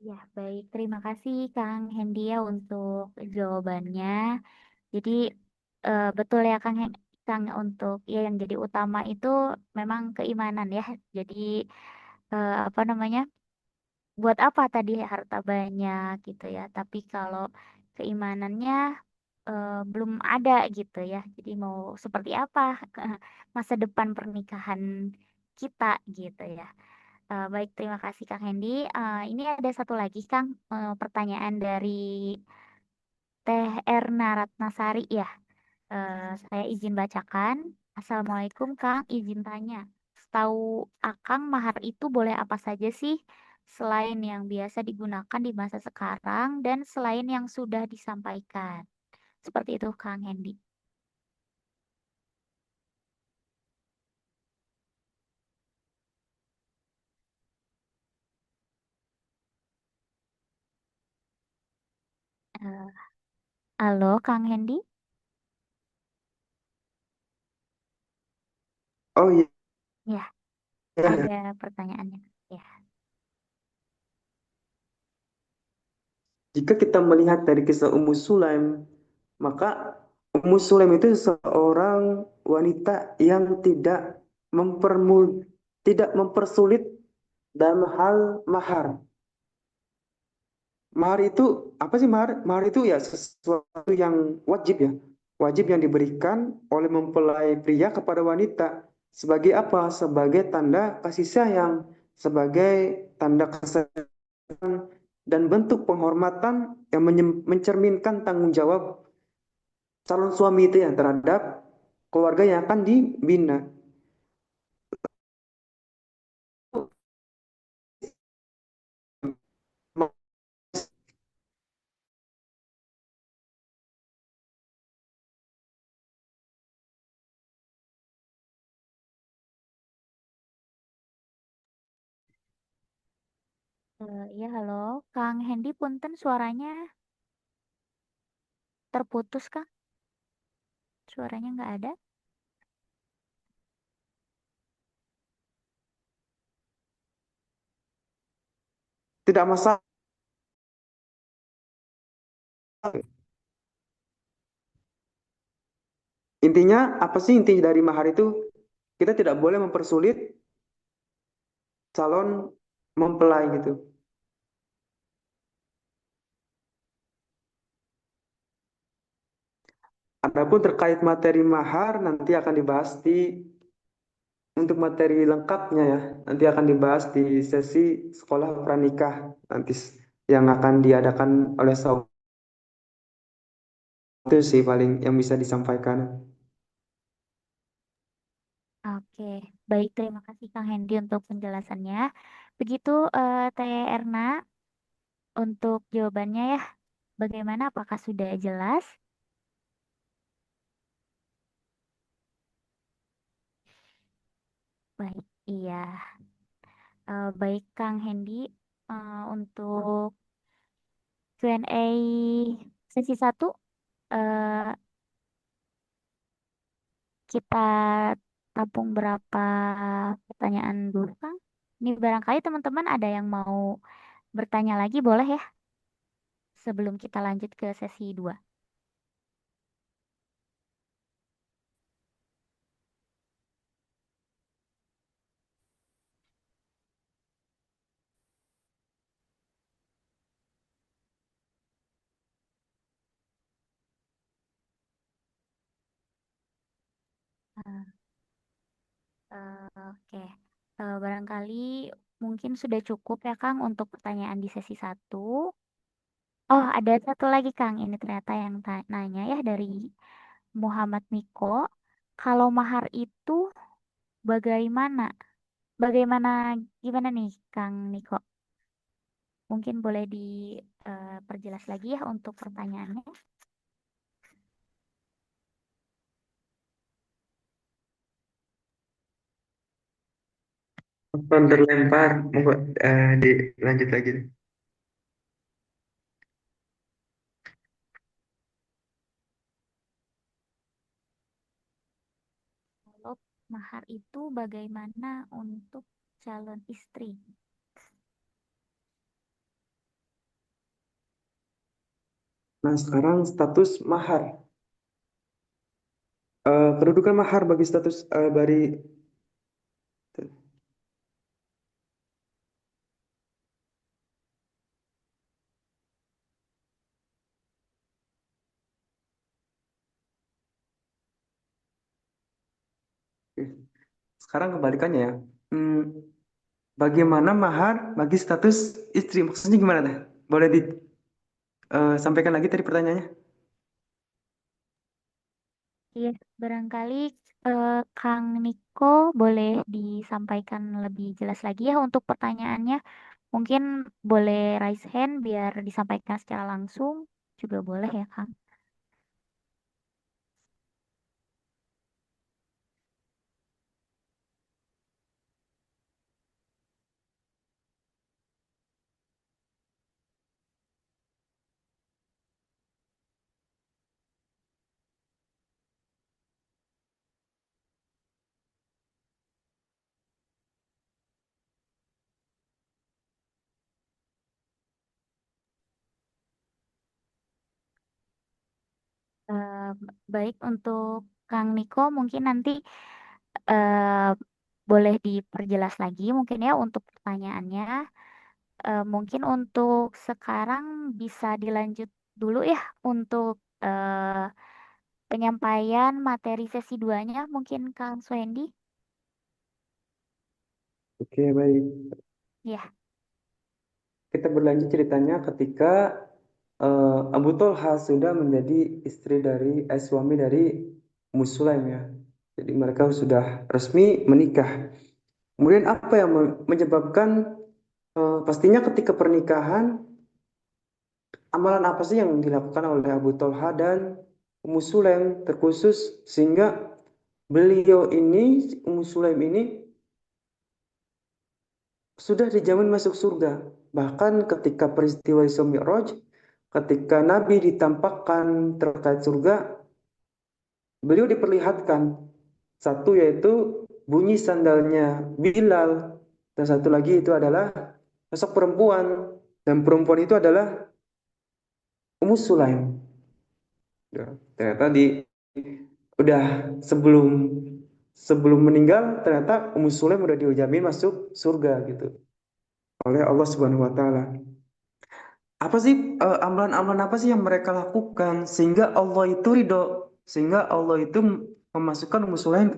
Speaker 1: Ya, baik. Terima kasih Kang Hendy ya untuk jawabannya. Jadi betul ya Kang untuk ya yang jadi utama itu memang keimanan ya. Jadi apa namanya? Buat apa tadi harta banyak gitu ya. Tapi kalau keimanannya belum ada gitu ya. Jadi mau seperti apa masa depan pernikahan kita gitu ya. Baik, terima kasih Kang Hendy. Ini ada satu lagi Kang, pertanyaan dari Teh Erna Ratnasari ya. Saya izin bacakan. Assalamualaikum Kang, izin tanya. Setahu Akang mahar itu boleh apa saja sih? Selain yang biasa digunakan di masa sekarang dan selain yang sudah disampaikan. Seperti itu Kang Hendy. Eh, Halo Kang Hendy?
Speaker 4: Oh iya,
Speaker 1: Ya,
Speaker 4: iya, iya.
Speaker 1: ada pertanyaannya. Ya.
Speaker 4: Jika kita melihat dari kisah Ummu Sulaim, maka Ummu Sulaim itu seorang wanita yang tidak mempersulit dalam hal mahar. Mahar itu apa sih mahar? Mahar itu ya sesuatu yang wajib ya. Wajib yang diberikan oleh mempelai pria kepada wanita. Sebagai apa? Sebagai tanda kasih sayang, sebagai tanda kesayang dan bentuk penghormatan yang mencerminkan tanggung jawab calon suami itu ya terhadap keluarga yang akan dibina.
Speaker 1: Ya halo, Kang Hendy punten suaranya terputus Kang? Suaranya nggak ada?
Speaker 4: Tidak masalah. Intinya apa sih inti dari mahar itu? Kita tidak boleh mempersulit calon mempelai gitu. Adapun terkait materi mahar nanti akan dibahas untuk materi lengkapnya ya, nanti akan dibahas di sesi sekolah pranikah nanti yang akan diadakan oleh saudara. Itu sih paling yang bisa disampaikan.
Speaker 1: Oke, baik, terima kasih Kang Hendy untuk penjelasannya. Begitu Teh Erna untuk jawabannya ya. Bagaimana? Apakah sudah jelas? Baik, iya. Baik Kang Hendy, untuk Q&A sesi satu eh, kita tampung berapa pertanyaan dulu Kang? Ini barangkali teman-teman ada yang mau bertanya lagi boleh ya sebelum kita lanjut ke sesi 2. Oke, barangkali mungkin sudah cukup ya Kang untuk pertanyaan di sesi satu. Oh, ada satu lagi Kang, ini ternyata yang nanya ya dari Muhammad Miko. Kalau mahar itu bagaimana? Bagaimana gimana nih Kang Niko? Mungkin boleh diperjelas lagi ya untuk pertanyaannya.
Speaker 4: Nonton terlempar, monggo dilanjut lagi.
Speaker 1: Kalau mahar itu bagaimana untuk calon istri?
Speaker 4: Nah, sekarang status mahar. Kedudukan mahar bagi status dari sekarang kebalikannya ya. Hmm, Bagaimana mahar bagi status istri? Maksudnya gimana nih? Boleh disampaikan lagi tadi pertanyaannya?
Speaker 1: Iya, barangkali Kang Niko boleh disampaikan lebih jelas lagi ya untuk pertanyaannya. Mungkin boleh raise hand biar disampaikan secara langsung juga boleh ya Kang. Eh, Baik untuk Kang Niko mungkin nanti eh, boleh diperjelas lagi mungkin ya untuk pertanyaannya. Mungkin untuk sekarang bisa dilanjut dulu ya untuk penyampaian materi sesi 2-nya mungkin Kang Swendi.
Speaker 4: Oke, baik.
Speaker 1: Ya,
Speaker 4: Kita berlanjut ceritanya ketika Abu Tolha sudah menjadi suami dari Ummu Sulaim ya. Jadi mereka sudah resmi menikah. Kemudian apa yang menyebabkan pastinya ketika pernikahan amalan apa sih yang dilakukan oleh Abu Tolha dan Ummu Sulaim terkhusus sehingga beliau ini Ummu Sulaim ini sudah dijamin masuk surga. Bahkan ketika peristiwa Isra Mi'raj, ketika Nabi ditampakkan terkait surga, beliau diperlihatkan satu yaitu bunyi sandalnya Bilal dan satu lagi itu adalah sosok perempuan dan perempuan itu adalah Ummu Sulaim. Ya, ternyata udah sebelum sebelum meninggal ternyata Ummu Sulaim udah dijamin masuk surga gitu oleh Allah Subhanahu wa taala. Apa sih amalan-amalan apa sih yang mereka lakukan sehingga Allah itu ridho? sehingga Allah itu memasukkan Ummu Sulaim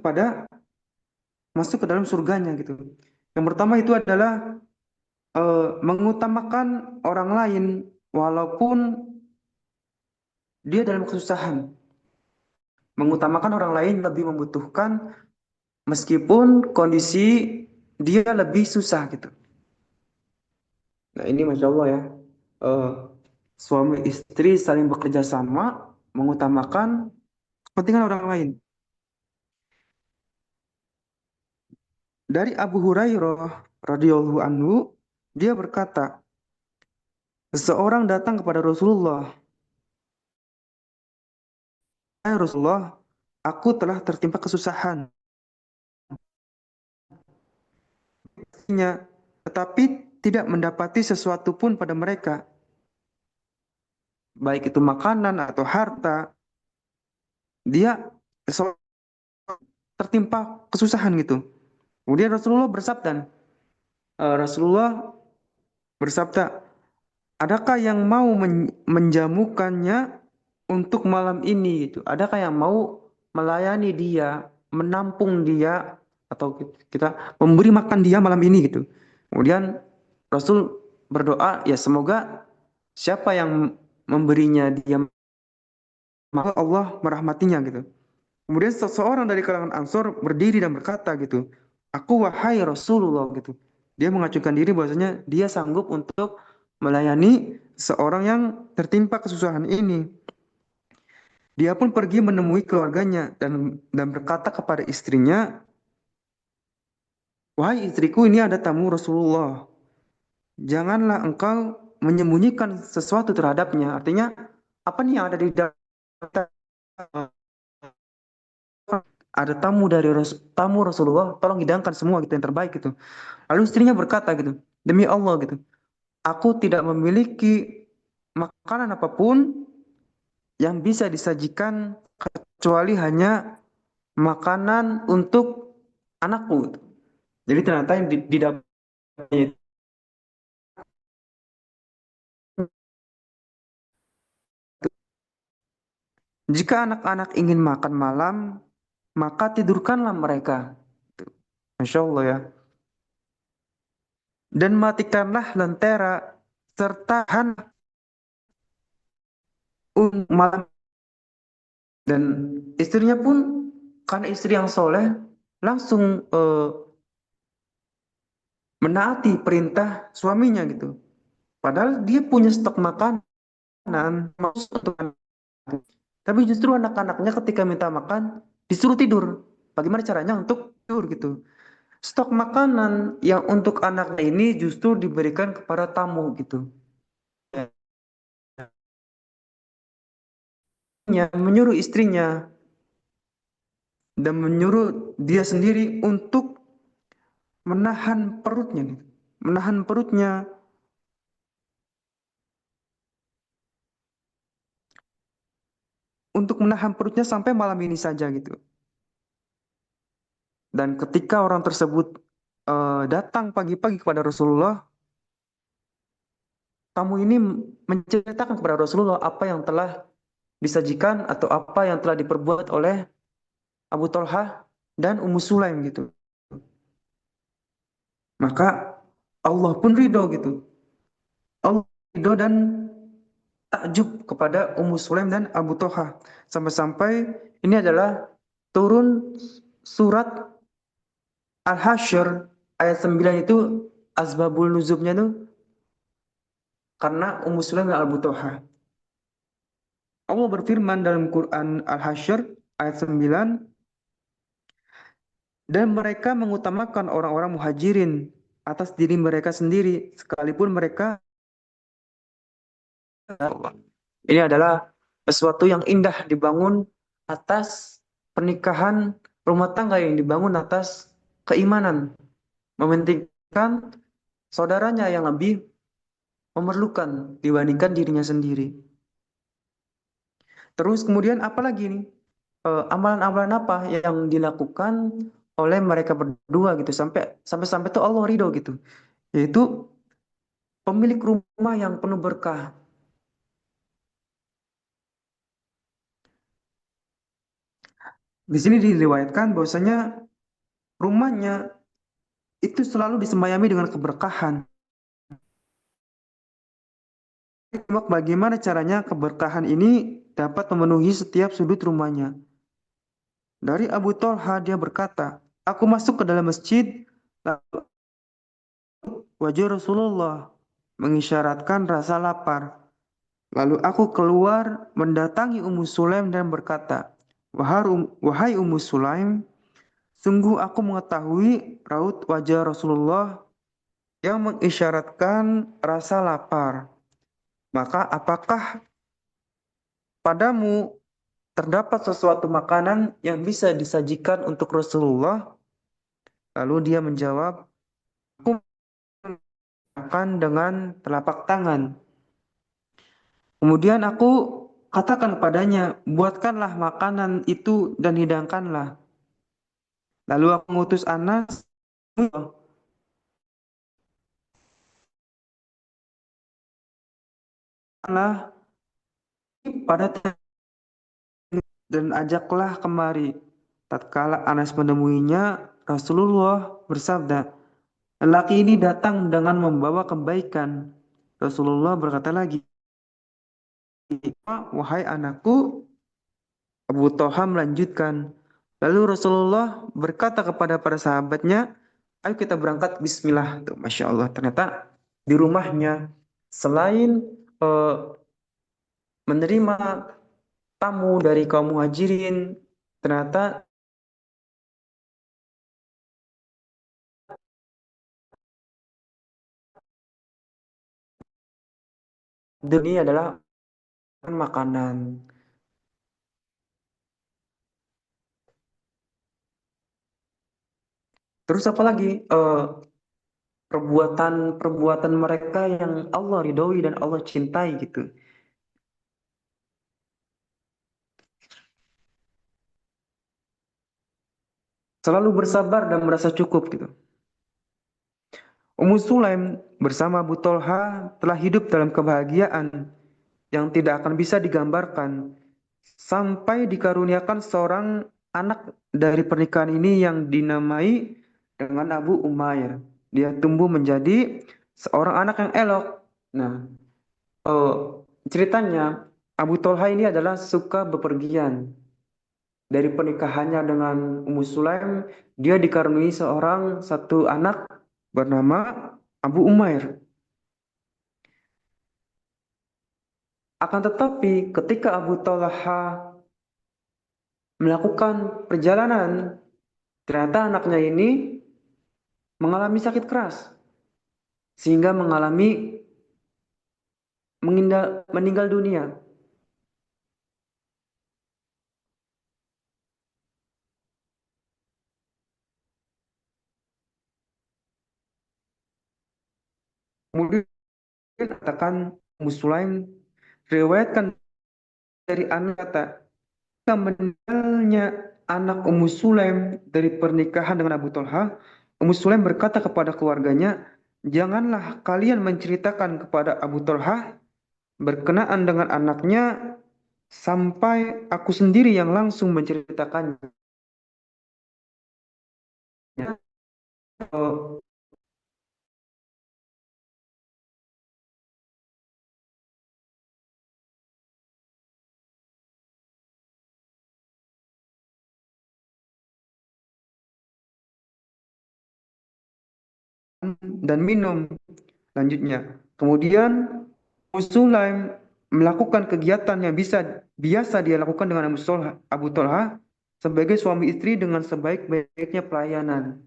Speaker 4: masuk ke dalam surganya gitu. Yang pertama itu adalah mengutamakan orang lain walaupun dia dalam kesusahan. Mengutamakan orang lain lebih membutuhkan meskipun kondisi dia lebih susah gitu. Nah ini Masya Allah ya. Eh, Suami istri saling bekerja sama mengutamakan kepentingan orang lain. Dari Abu Hurairah radhiyallahu anhu, dia berkata, seseorang datang kepada Rasulullah, "Hai Rasulullah, aku telah tertimpa kesusahan." Tetapi tidak mendapati sesuatu pun pada mereka, baik itu makanan atau harta. Dia tertimpa kesusahan gitu. Kemudian Rasulullah bersabda, adakah yang mau menjamukannya untuk malam ini gitu? Adakah yang mau melayani dia, menampung dia, atau kita memberi makan dia malam ini gitu? Kemudian Rasul berdoa, ya semoga siapa yang memberinya dia, maka Allah merahmatinya gitu. Kemudian seseorang dari kalangan Ansor berdiri dan berkata gitu, aku wahai Rasulullah gitu. Dia mengajukan diri bahwasanya dia sanggup untuk melayani seorang yang tertimpa kesusahan ini. Dia pun pergi menemui keluarganya dan berkata kepada istrinya, wahai istriku, ini ada tamu Rasulullah. Janganlah engkau menyembunyikan sesuatu terhadapnya. Artinya, apa nih yang ada di dalam, ada tamu Rasulullah, tolong hidangkan semua gitu yang terbaik gitu. Lalu istrinya berkata gitu, demi Allah gitu, aku tidak memiliki makanan apapun yang bisa disajikan kecuali hanya makanan untuk anakku gitu. Jadi ternyata yang di dapurnya itu, jika anak-anak ingin makan malam, maka tidurkanlah mereka. Masya Allah ya. Dan matikanlah lentera serta malam. Dan istrinya pun karena istri yang soleh langsung menaati perintah suaminya gitu. Padahal dia punya stok makanan maksud untuk anak. Tapi justru anak-anaknya ketika minta makan disuruh tidur. Bagaimana caranya untuk tidur gitu? Stok makanan yang untuk anaknya ini justru diberikan kepada tamu gitu. Menyuruh istrinya dan menyuruh dia sendiri untuk menahan perutnya gitu. Menahan perutnya untuk menahan perutnya sampai malam ini saja gitu. Dan ketika orang tersebut datang pagi-pagi kepada Rasulullah, tamu ini menceritakan kepada Rasulullah apa yang telah disajikan atau apa yang telah diperbuat oleh Abu Talhah dan Ummu Sulaim gitu. Maka Allah pun ridho gitu. Allah ridho dan takjub kepada Ummu Sulaim dan Abu Talhah. Sampai-sampai ini adalah turun surat Al-Hasyr ayat 9 itu, asbabul nuzulnya itu karena Ummu Sulaim dan Abu Talhah. Allah berfirman dalam Quran Al-Hasyr ayat 9, dan mereka mengutamakan orang-orang muhajirin atas diri mereka sendiri sekalipun mereka Allah. Ini adalah sesuatu yang indah dibangun atas pernikahan, rumah tangga yang dibangun atas keimanan, mementingkan saudaranya yang lebih memerlukan dibandingkan dirinya sendiri. Terus kemudian apa lagi nih? Amalan-amalan apa yang dilakukan oleh mereka berdua gitu sampai tuh Allah ridho gitu. Yaitu pemilik rumah yang penuh berkah. Di sini diriwayatkan bahwasanya rumahnya itu selalu disemayami dengan keberkahan. Bagaimana caranya keberkahan ini dapat memenuhi setiap sudut rumahnya? Dari Abu Thalha dia berkata, aku masuk ke dalam masjid, lalu wajah Rasulullah mengisyaratkan rasa lapar. Lalu aku keluar mendatangi Ummu Sulaim dan berkata, wahai Ummu Sulaim, sungguh aku mengetahui raut wajah Rasulullah yang mengisyaratkan rasa lapar. Maka apakah padamu terdapat sesuatu makanan yang bisa disajikan untuk Rasulullah? Lalu dia menjawab, aku makan dengan telapak tangan. Kemudian aku katakan kepadanya, buatkanlah makanan itu dan hidangkanlah. Lalu aku mengutus Anas pada dan ajaklah kemari. Tatkala Anas menemuinya, Rasulullah bersabda, lelaki ini datang dengan membawa kebaikan. Rasulullah berkata lagi, wahai anakku, Abu Thalha melanjutkan. Lalu Rasulullah berkata kepada para sahabatnya, ayo kita berangkat bismillah. Tuh, Masya Allah, ternyata di rumahnya selain eh, menerima tamu dari kaum muhajirin, ternyata ini adalah makanan. Terus apa lagi? Perbuatan-perbuatan mereka yang Allah ridhoi dan Allah cintai gitu. Selalu bersabar dan merasa cukup gitu. Ummu Sulaim bersama Abu Thalha telah hidup dalam kebahagiaan yang tidak akan bisa digambarkan sampai dikaruniakan seorang anak dari pernikahan ini yang dinamai dengan Abu Umair. Dia tumbuh menjadi seorang anak yang elok. Nah, eh, ceritanya Abu Thalha ini adalah suka bepergian. Dari pernikahannya dengan Ummu Sulaim, dia dikaruniai satu anak bernama Abu Umair. Akan tetapi ketika Abu Thalha melakukan perjalanan, ternyata anaknya ini mengalami sakit keras sehingga meninggal dunia. Kemudian katakan Ummu Sulaim riwayatkan dari anak kata meninggalnya anak Ummu Sulaim dari pernikahan dengan Abu Thalha, Ummu Sulaim berkata kepada keluarganya, janganlah kalian menceritakan kepada Abu Thalha berkenaan dengan anaknya sampai aku sendiri yang langsung menceritakannya. Dan minum. Lanjutnya, kemudian Sulaim melakukan kegiatan yang biasa dia lakukan dengan Abu Thalha sebagai suami istri dengan sebaik-baiknya pelayanan.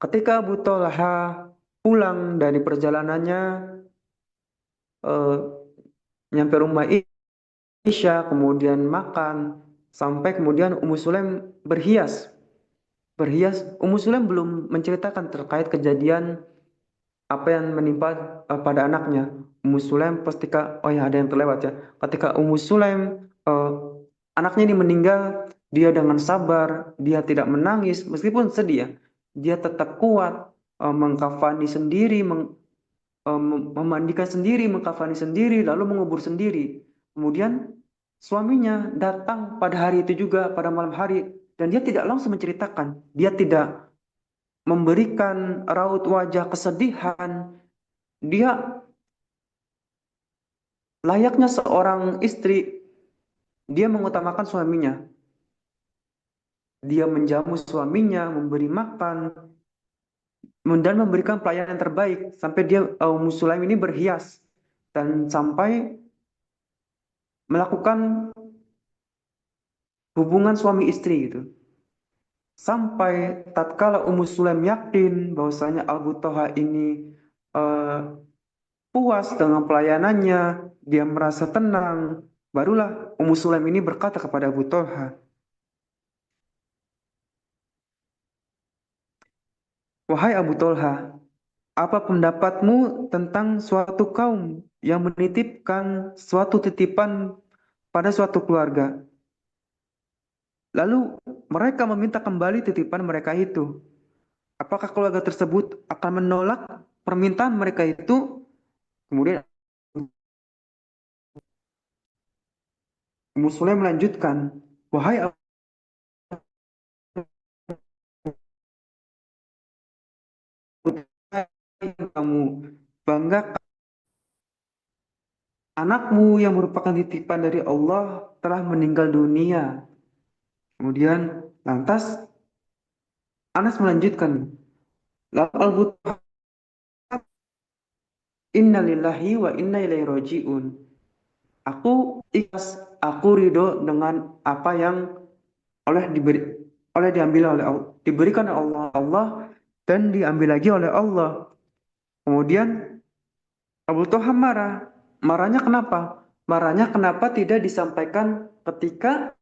Speaker 4: Ketika Abu Thalha pulang dari perjalanannya, eh, nyampe rumah Isya, kemudian makan, sampai kemudian Ummu Sulaim berhias. Ummu Sulaim belum menceritakan terkait kejadian apa yang menimpa pada anaknya. Ummu Sulaim ketika oh ya ada yang terlewat ya. Ketika Ummu Sulaim anaknya ini meninggal, dia dengan sabar, dia tidak menangis meskipun sedih ya. Dia tetap kuat mengkafani sendiri, memandikan sendiri, mengkafani sendiri, lalu mengubur sendiri. Kemudian suaminya datang pada hari itu juga, pada malam hari, dan dia tidak langsung menceritakan, dia tidak memberikan raut wajah kesedihan, dia layaknya seorang istri, dia mengutamakan suaminya, dia menjamu suaminya, memberi makan, dan memberikan pelayanan terbaik, sampai dia Ummu Sulaim ini berhias dan sampai melakukan hubungan suami istri gitu. Sampai tatkala Ummu Sulaim yakin bahwasanya Abu Thalha ini eh, puas dengan pelayanannya, dia merasa tenang, barulah Ummu Sulaim ini berkata kepada Abu Thalha, "Wahai Abu Thalha, apa pendapatmu tentang suatu kaum yang menitipkan suatu titipan pada suatu keluarga? Lalu mereka meminta kembali titipan mereka itu. Apakah keluarga tersebut akan menolak permintaan mereka itu?" Kemudian Ummu Sulaim melanjutkan, "Wahai Abu, kamu bangga anakmu yang merupakan titipan dari Allah telah meninggal dunia." Kemudian lantas Anas melanjutkan, "Lalu Abu Thalha, inna lillahi wa inna ilaihi roji'un." Aku ikhlas, aku ridho dengan apa yang oleh diambil oleh Allah, diberikan oleh Allah dan diambil lagi oleh Allah. Kemudian Abu Thalha marah. Marahnya kenapa? Marahnya kenapa tidak disampaikan ketika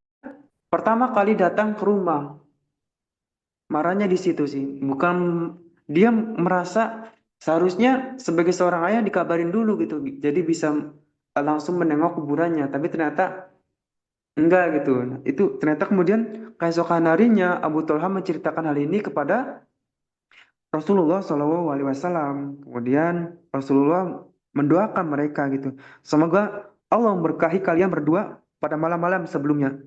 Speaker 4: pertama kali datang ke rumah. Marahnya di situ sih. Bukan, dia merasa seharusnya sebagai seorang ayah dikabarin dulu gitu. Jadi bisa langsung menengok kuburannya. Tapi ternyata enggak gitu. Nah, itu ternyata kemudian keesokan harinya Abu Thalha menceritakan hal ini kepada Rasulullah Shallallahu Alaihi Wasallam. Kemudian Rasulullah mendoakan mereka gitu. Semoga Allah memberkahi kalian berdua pada malam-malam sebelumnya.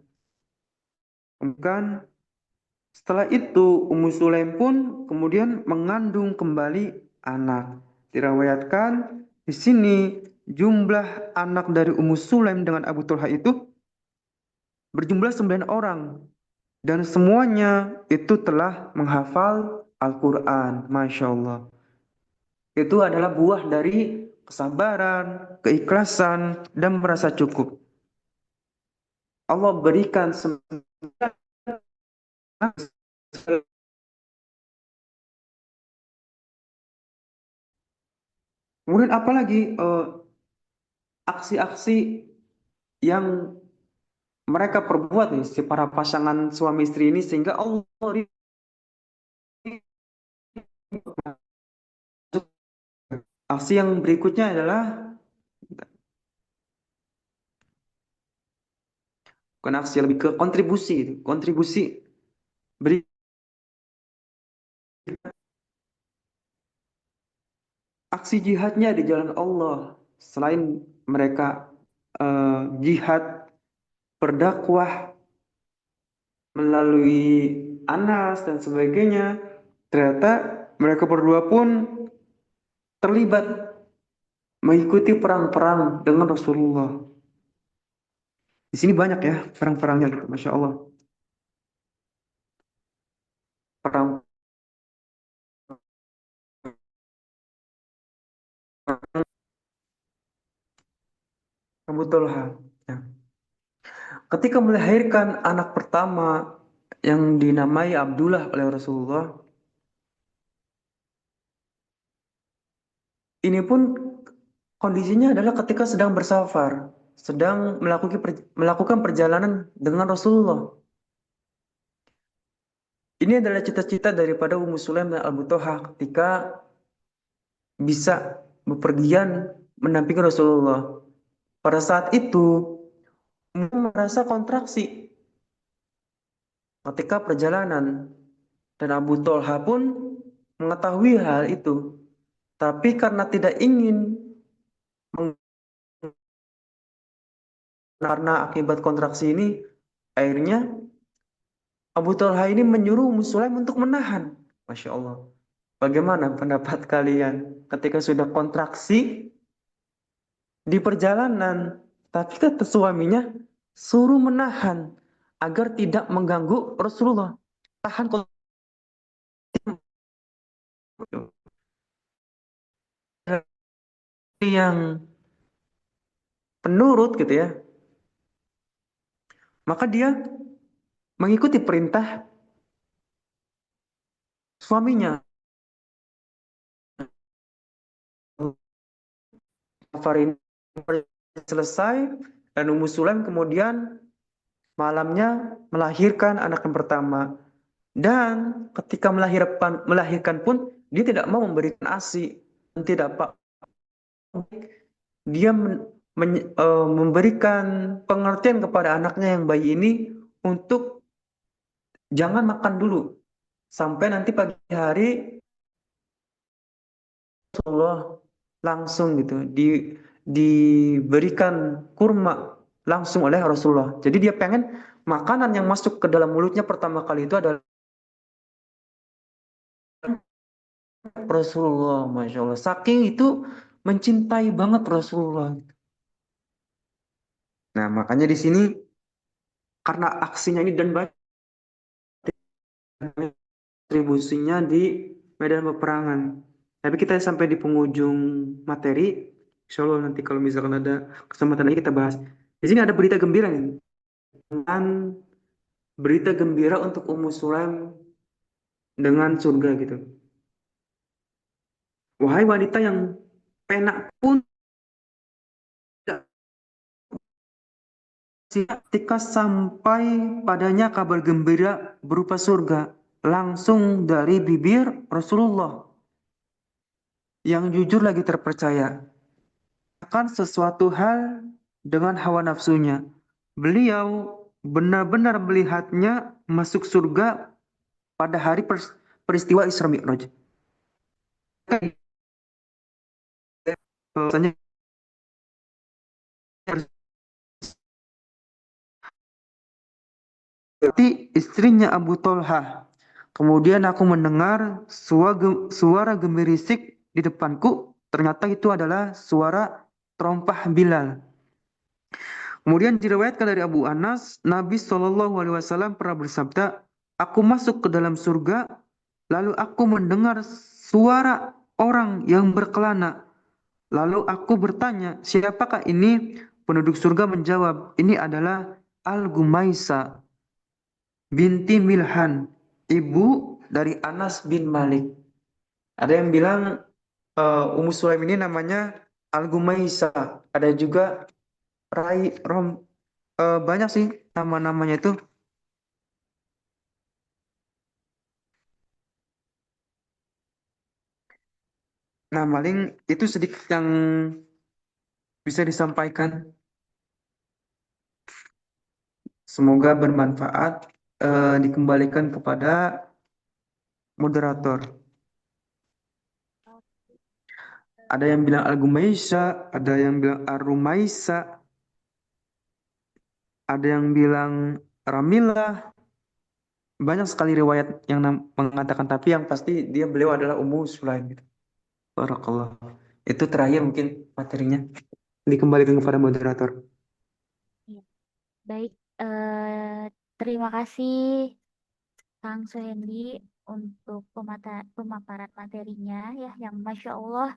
Speaker 4: Kemudian setelah itu Ummu Sulaim pun kemudian mengandung kembali anak. Diriwayatkan di sini jumlah anak dari Ummu Sulaim dengan Abu Thalha itu berjumlah 9 orang. Dan semuanya itu telah menghafal Al-Quran. Masya Allah. Itu adalah buah dari kesabaran, keikhlasan, dan merasa cukup. Allah berikan sembilan. Kemudian apalagi aksi-aksi yang mereka perbuat nih, si para pasangan suami istri ini, sehingga Allah aksi yang berikutnya adalah bukan aksi, lebih ke kontribusi gitu. Kontribusi beri aksi jihadnya di jalan Allah. Selain mereka jihad berdakwah melalui Anas dan sebagainya, ternyata mereka berdua pun terlibat mengikuti perang-perang dengan Rasulullah. Di sini banyak ya perang-perangnya gitu, Masya Allah. Perang Abu Talha. Ya. Ketika melahirkan anak pertama yang dinamai Abdullah oleh Rasulullah, ini pun kondisinya adalah ketika sedang bersafar, sedang melakukan perjalanan dengan Rasulullah. Ini adalah cita-cita daripada Ummu Sulaim dan Abu Thalha ketika bisa bepergian mendampingi Rasulullah. Pada saat itu, merasa kontraksi ketika perjalanan, dan Abu Thalha pun mengetahui hal itu. Tapi karena tidak ingin karena akibat kontraksi ini akhirnya Abu Talha ini menyuruh Ummu Sulaim untuk menahan. Masya Allah. Bagaimana pendapat kalian ketika sudah kontraksi di perjalanan, tapi kata suaminya suruh menahan agar tidak mengganggu Rasulullah. Tahan yang penurut gitu ya, maka dia mengikuti perintah suaminya. Farin selesai dan Ummu Sulaim kemudian malamnya melahirkan anak yang pertama. Dan ketika melahirkan pun dia tidak mau memberikan ASI, tidak Pak. Dia memberikan pengertian kepada anaknya yang bayi ini untuk jangan makan dulu sampai nanti pagi hari Rasulullah langsung gitu diberikan kurma langsung oleh Rasulullah. Jadi dia pengen makanan yang masuk ke dalam mulutnya pertama kali itu adalah Rasulullah, Masya Allah. Saking itu mencintai banget Rasulullah. Nah, makanya di sini karena aksinya ini dan banyak kontribusinya di medan peperangan. Tapi kita sampai di penghujung materi. Insya Allah nanti kalau misalkan ada kesempatan lagi kita bahas. Di sini ada berita gembira nih. Dan berita gembira untuk Ummu Sulaim dengan surga gitu. Wahai wanita yang penak pun tidak siap ketika sampai padanya kabar gembira berupa surga langsung dari bibir Rasulullah yang jujur lagi terpercaya akan sesuatu hal dengan hawa nafsunya. Beliau benar-benar melihatnya masuk surga pada hari peristiwa Isra Mi'raj. Bahwasanya berarti istrinya Abu Tolha. Kemudian aku mendengar suara gemerisik di depanku. Ternyata itu adalah suara terompah Bilal. Kemudian diriwayatkan dari Abu Anas, Nabi Shallallahu Alaihi Wasallam pernah bersabda, aku masuk ke dalam surga, lalu aku mendengar suara orang yang berkelana. Lalu aku bertanya, siapakah ini? Penduduk surga menjawab, ini adalah Al-Gumaisa binti Milhan, ibu dari Anas bin Malik. Ada yang bilang Ummu Sulaim ini namanya Al-Gumaisa. Ada juga banyak sih nama-namanya itu. Nah, paling itu sedikit yang bisa disampaikan. Semoga bermanfaat. Dikembalikan kepada moderator. Ada yang bilang Al-Gumaisa, ada yang bilang Ar-Rumaisa, ada yang bilang Ramilah. Banyak sekali riwayat yang mengatakan, tapi yang pasti beliau adalah Ummu Sulaim gitu. Barakallah. Itu terakhir mungkin materinya. Dikembalikan kepada moderator.
Speaker 1: Iya. Baik, terima kasih Kang Suhendi untuk pemaparan materinya ya, yang Masya Allah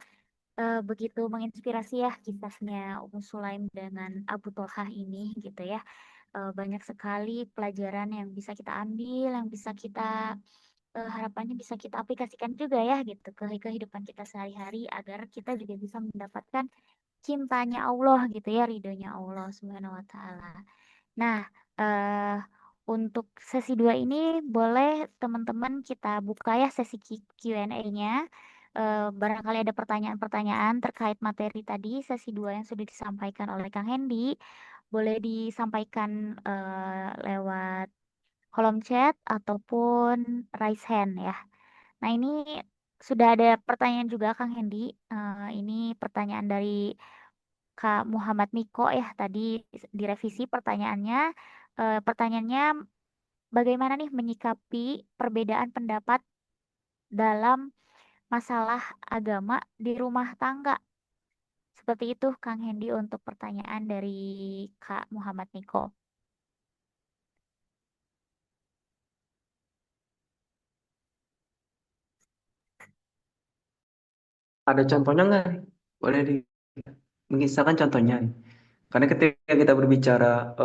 Speaker 1: begitu menginspirasi ya kisahnya Ummu Sulaim dengan Abu Tolhah ini gitu ya. Banyak sekali pelajaran yang bisa kita ambil, yang bisa kita harapannya bisa kita aplikasikan juga ya gitu ke kehidupan kita sehari-hari agar kita juga bisa mendapatkan cintanya Allah gitu ya, ridhonya Allah Subhanahu wa taala. Nah, eh untuk sesi 2 ini boleh teman-teman kita buka ya sesi Q&A-nya. Barangkali ada pertanyaan-pertanyaan terkait materi tadi sesi 2 yang sudah disampaikan oleh Kang Hendi, boleh disampaikan lewat kolom chat ataupun raise hand ya. Nah, ini sudah ada pertanyaan juga Kang Hendi. Ini pertanyaan dari Kak Muhammad Miko ya tadi direvisi pertanyaannya. Pertanyaannya bagaimana nih menyikapi perbedaan pendapat dalam masalah agama di rumah tangga? Seperti itu Kang Hendi untuk pertanyaan dari Kak Muhammad Miko.
Speaker 4: Ada contohnya nggak? Boleh mengisahkan contohnya. Karena ketika kita berbicara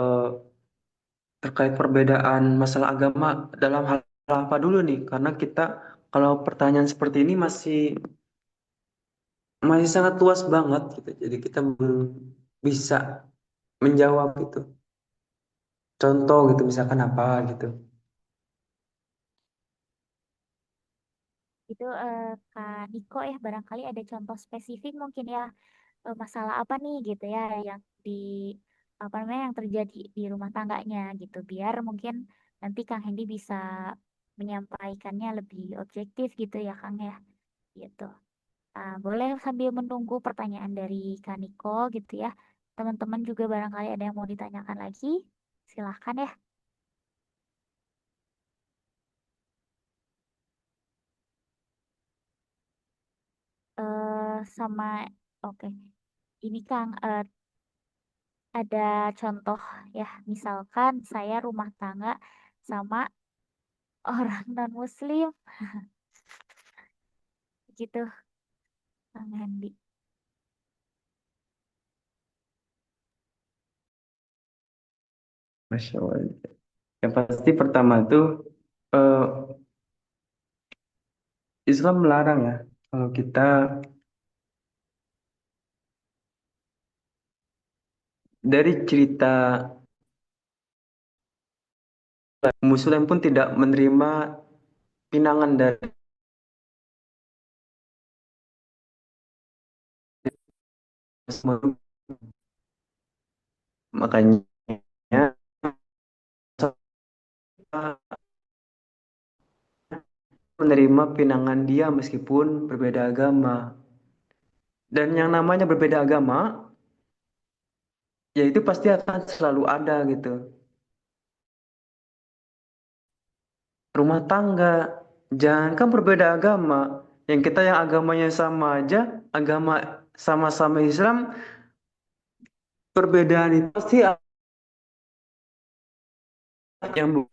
Speaker 4: terkait perbedaan masalah agama dalam hal apa dulu nih? Karena kita kalau pertanyaan seperti ini masih sangat luas banget gitu. Jadi kita belum bisa menjawab gitu. Contoh gitu misalkan apa gitu.
Speaker 1: Itu Kak Niko ya barangkali ada contoh spesifik mungkin ya masalah apa nih gitu ya yang di apa namanya yang terjadi di rumah tangganya gitu biar mungkin nanti Kang Hendi bisa menyampaikannya lebih objektif gitu ya Kang ya gitu. Boleh sambil menunggu pertanyaan dari Kak Niko gitu ya. Teman-teman juga barangkali ada yang mau ditanyakan lagi. Silahkan ya. Sama oke. Ini Kang ada contoh ya, misalkan saya rumah tangga sama orang non-muslim gitu, Kang Handi.
Speaker 4: Masya Allah. Yang pasti pertama tuh eh, Islam melarang ya kalau kita dari cerita Muslim pun tidak menerima pinangan dari Muslim. Makanya menerima pinangan dia meskipun berbeda agama. Dan yang namanya berbeda agama, ya itu pasti akan selalu ada gitu. Rumah tangga, jangankan berbeda agama, yang kita yang agamanya sama aja, agama sama-sama Islam, perbedaan itu pasti ada yang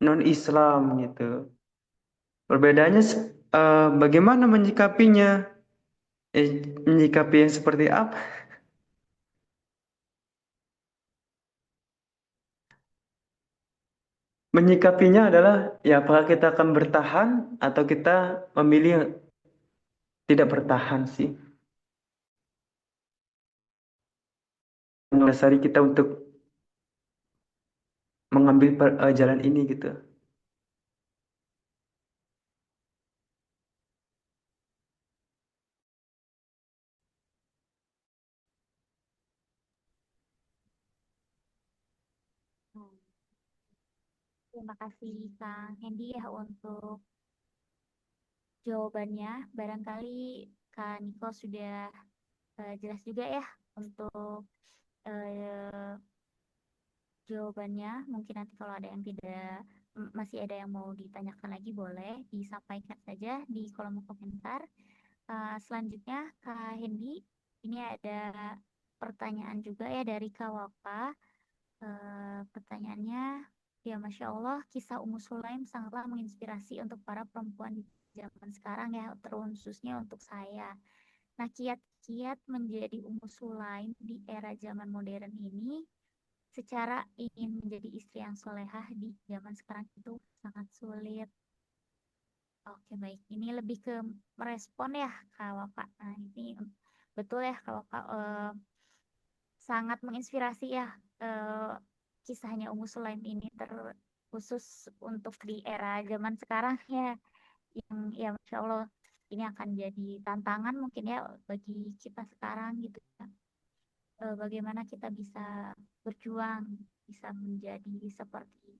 Speaker 4: non-Islam gitu. Perbedaannya bagaimana menyikapinya? Menyikapi yang seperti apa? Menyikapinya adalah ya apakah kita akan bertahan atau kita memilih tidak bertahan sih. Mendasari kita untuk mengambil jalan ini gitu.
Speaker 1: Hmm, Terima kasih Kang Hendi ya untuk jawabannya. Barangkali Kak Niko sudah jelas juga ya untuk eh, jawabannya. Mungkin nanti kalau ada yang tidak masih ada yang mau ditanyakan lagi boleh disampaikan saja di kolom komentar. Selanjutnya Kak Hendi, ini ada pertanyaan juga ya dari Kak Wafa. Pertanyaannya, ya Masya Allah, kisah Ummu Sulaim sangatlah menginspirasi untuk para perempuan di zaman sekarang ya, terkhususnya untuk saya. Nah, kiat-kiat menjadi Ummu Sulaim di era zaman modern ini secara ingin menjadi istri yang solehah di zaman sekarang itu sangat sulit. Oke, baik. Ini lebih ke merespon ya, Kak Wafa. Nah, ini betul ya, Kak Wafa. Sangat menginspirasi ya kisahnya Ummu Sulaim ini terkhusus untuk di era zaman sekarang ya, yang ya Masya Allah ini akan jadi tantangan mungkin ya bagi kita sekarang gitu ya. Bagaimana kita bisa berjuang, bisa menjadi seperti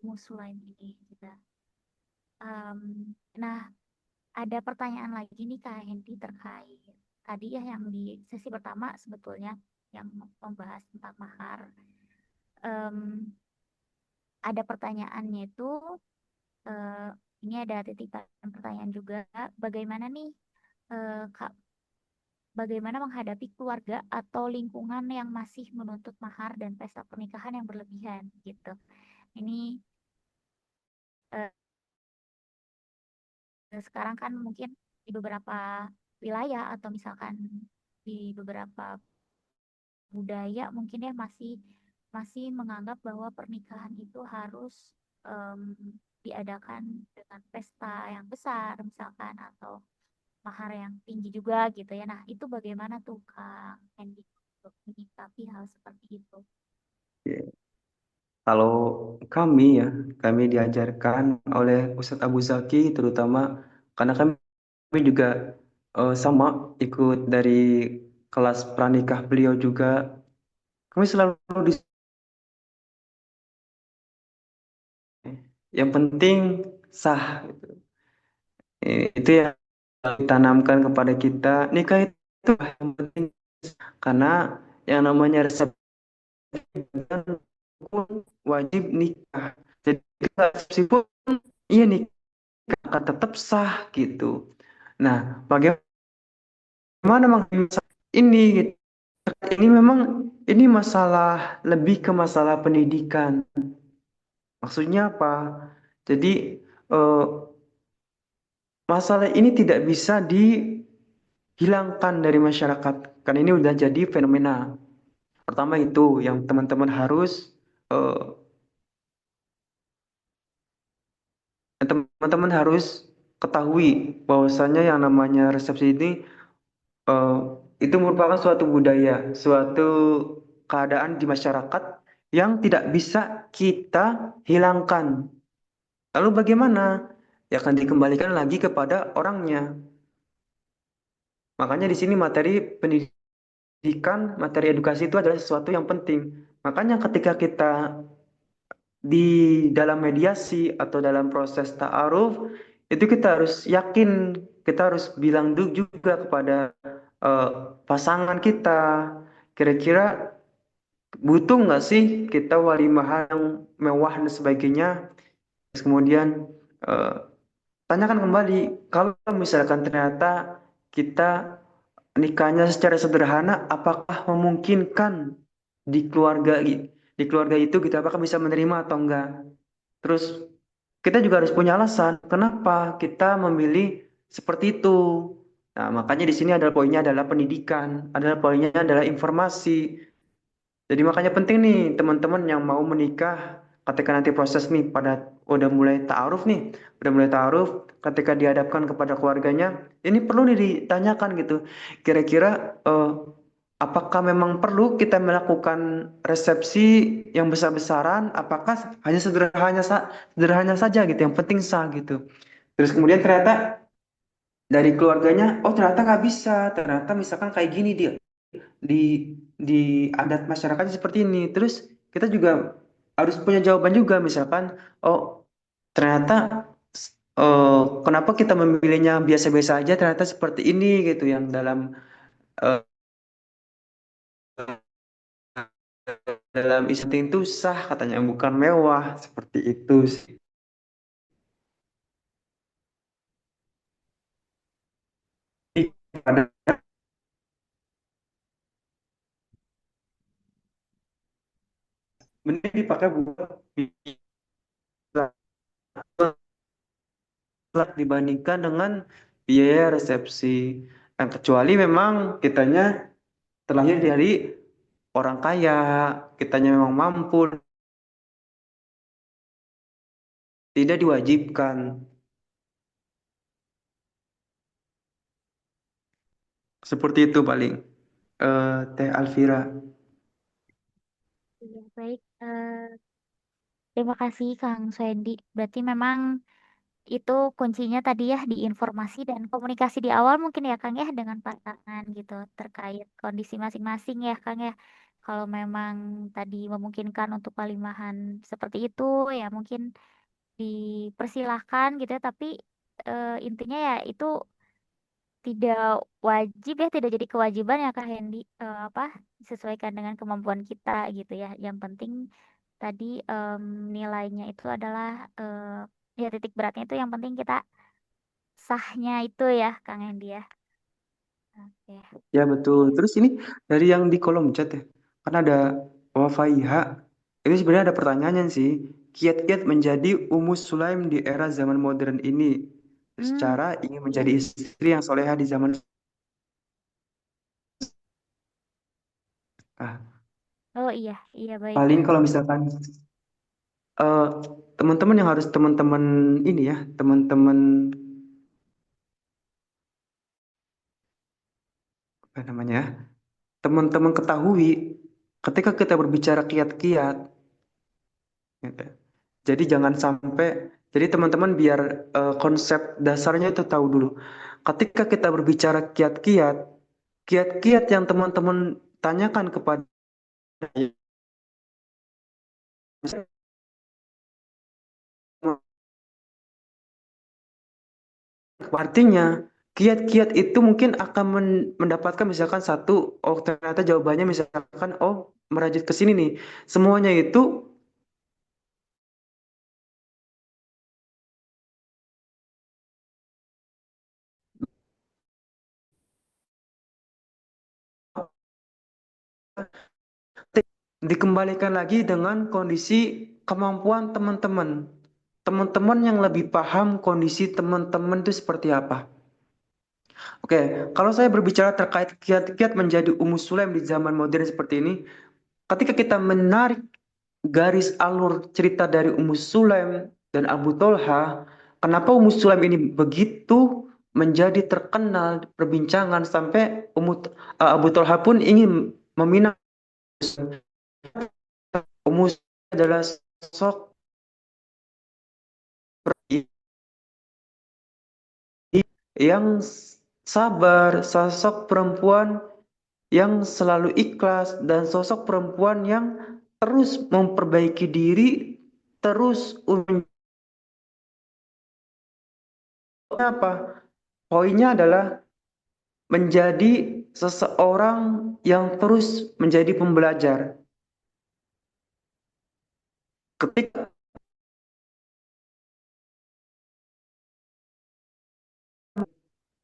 Speaker 1: Ummu Sulaim ini kita. Nah, ada pertanyaan lagi nih Kak Hendy terkait tadi ya yang di sesi pertama sebetulnya yang membahas tentang mahar. Em, ada pertanyaannya itu eh, ini ada titipan pertanyaan juga, bagaimana nih Kak, bagaimana menghadapi keluarga atau lingkungan yang masih menuntut mahar dan pesta pernikahan yang berlebihan gitu. Ini eh, sekarang kan mungkin di beberapa wilayah atau misalkan di beberapa budaya mungkin ya masih masih menganggap bahwa pernikahan itu harus em, diadakan dengan pesta yang besar misalkan atau mahar yang tinggi juga gitu ya. Nah, itu bagaimana tuh Kak Hendy untuk menyikapi hal seperti itu?
Speaker 4: Ya. Kalau kami ya, kami diajarkan oleh Ustadz Abu Zaki terutama karena kami juga sama ikut dari kelas pranikah beliau juga. Kami selalu yang penting sah. Itu yang ditanamkan kepada kita. Nikah itu yang penting karena yang namanya resepsi kan wajib nikah. Jadi resepsi pun iya nikah akan tetap sah gitu. Nah, bagaimana ini gitu. Ini memang ini masalah lebih ke masalah pendidikan. Maksudnya apa? Jadi eh, masalah ini tidak bisa dihilangkan dari masyarakat. Kan ini udah jadi fenomena. Pertama itu yang teman-teman harus eh, teman-teman harus ketahui bahwasanya yang namanya resepsi ini eh, itu merupakan suatu budaya, suatu keadaan di masyarakat yang tidak bisa kita hilangkan. Lalu bagaimana? Ya akan dikembalikan lagi kepada orangnya. Makanya di sini materi pendidikan, materi edukasi itu adalah sesuatu yang penting. Makanya ketika kita di dalam mediasi atau dalam proses ta'aruf itu kita harus yakin, kita harus bilang juga kepada eh, pasangan kita kira-kira butuh nggak sih kita walimah yang mewah dan sebagainya. Terus kemudian eh, tanyakan kembali kalau misalkan ternyata kita nikahnya secara sederhana apakah memungkinkan di keluarga di keluarga itu kita apakah bisa menerima atau enggak. Terus kita juga harus punya alasan kenapa kita memilih seperti itu. Nah, makanya di sini adalah poinnya adalah pendidikan, adalah poinnya adalah informasi. Jadi makanya penting nih teman-teman yang mau menikah ketika nanti proses nih pada udah mulai ta'aruf nih, udah mulai ta'aruf ketika dihadapkan kepada keluarganya, ini perlu nih ditanyakan gitu. Kira-kira apakah memang perlu kita melakukan resepsi yang besar-besaran? Apakah hanya sederhana saja gitu, yang penting sah gitu. Terus kemudian ternyata dari keluarganya, oh ternyata nggak bisa, ternyata misalkan kayak gini dia di di adat masyarakatnya seperti ini. Terus kita juga harus punya jawaban juga, misalkan, oh ternyata kenapa kita memilihnya biasa-biasa aja, ternyata seperti ini gitu yang eh, dalam istilah itu sah katanya bukan mewah seperti itu sih. Pada mending dipakai buat dibandingkan dengan biaya resepsi. Nah, kecuali memang kitanya terlahir dari orang kaya, kitanya memang mampu, tidak diwajibkan. Seperti itu paling. Teh Alfira.
Speaker 1: Iya, baik. Terima kasih Kang Swendi. Berarti memang itu kuncinya tadi ya di informasi dan komunikasi di awal mungkin ya Kang ya dengan pasangan gitu terkait kondisi masing-masing ya Kang ya. Kalau memang tadi memungkinkan untuk walimahan seperti itu ya mungkin dipersilahkan gitu ya. Tapi intinya ya itu tidak wajib ya, tidak jadi kewajiban ya Kak Hendy, apa disesuaikan dengan kemampuan kita gitu ya. Yang penting tadi nilainya itu adalah ya titik beratnya itu yang penting kita sahnya itu ya Kang Hendy ya. Oke.
Speaker 4: Ya betul. Terus ini dari yang di kolom chat ya, kan ada Wafaiha. Ini sebenarnya ada pertanyaannya sih. Kiat-kiat menjadi Ummu Sulaim di era zaman modern ini,
Speaker 1: Hmm,
Speaker 4: secara ingin
Speaker 1: ya.
Speaker 4: menjadi istri yang soleha di zaman. Ah,
Speaker 1: Oh iya, iya baik.
Speaker 4: paling kalau misalkan eh, teman-teman yang harus teman-teman ini ya, teman-teman apa namanya, ya, teman-teman ketahui ketika kita berbicara kiat-kiat, gitu. Jadi jangan sampai, jadi teman-teman biar konsep dasarnya itu tahu dulu. Ketika kita berbicara kiat-kiat, kiat-kiat yang teman-teman tanyakan kepada, artinya kiat-kiat itu mungkin akan mendapatkan misalkan satu, oh ternyata jawabannya misalkan, oh merajut ke sini nih. Semuanya itu dikembalikan lagi dengan kondisi kemampuan teman-teman. Teman-teman yang lebih paham kondisi teman-teman itu seperti apa. Oke, kalau saya berbicara terkait kiat-kiat menjadi Ummu Sulaim di zaman modern seperti ini, ketika kita menarik garis alur cerita dari Ummu Sulaim dan Abu Tolha, kenapa Ummu Sulaim ini begitu menjadi terkenal perbincangan sampai Abu Tolha pun ingin meminang. Ummu Sulaim adalah sosok yang sabar, sosok perempuan yang selalu ikhlas, dan sosok perempuan yang terus memperbaiki diri, terus untuk apa? Poinnya adalah menjadi seseorang yang terus menjadi pembelajar. Ketika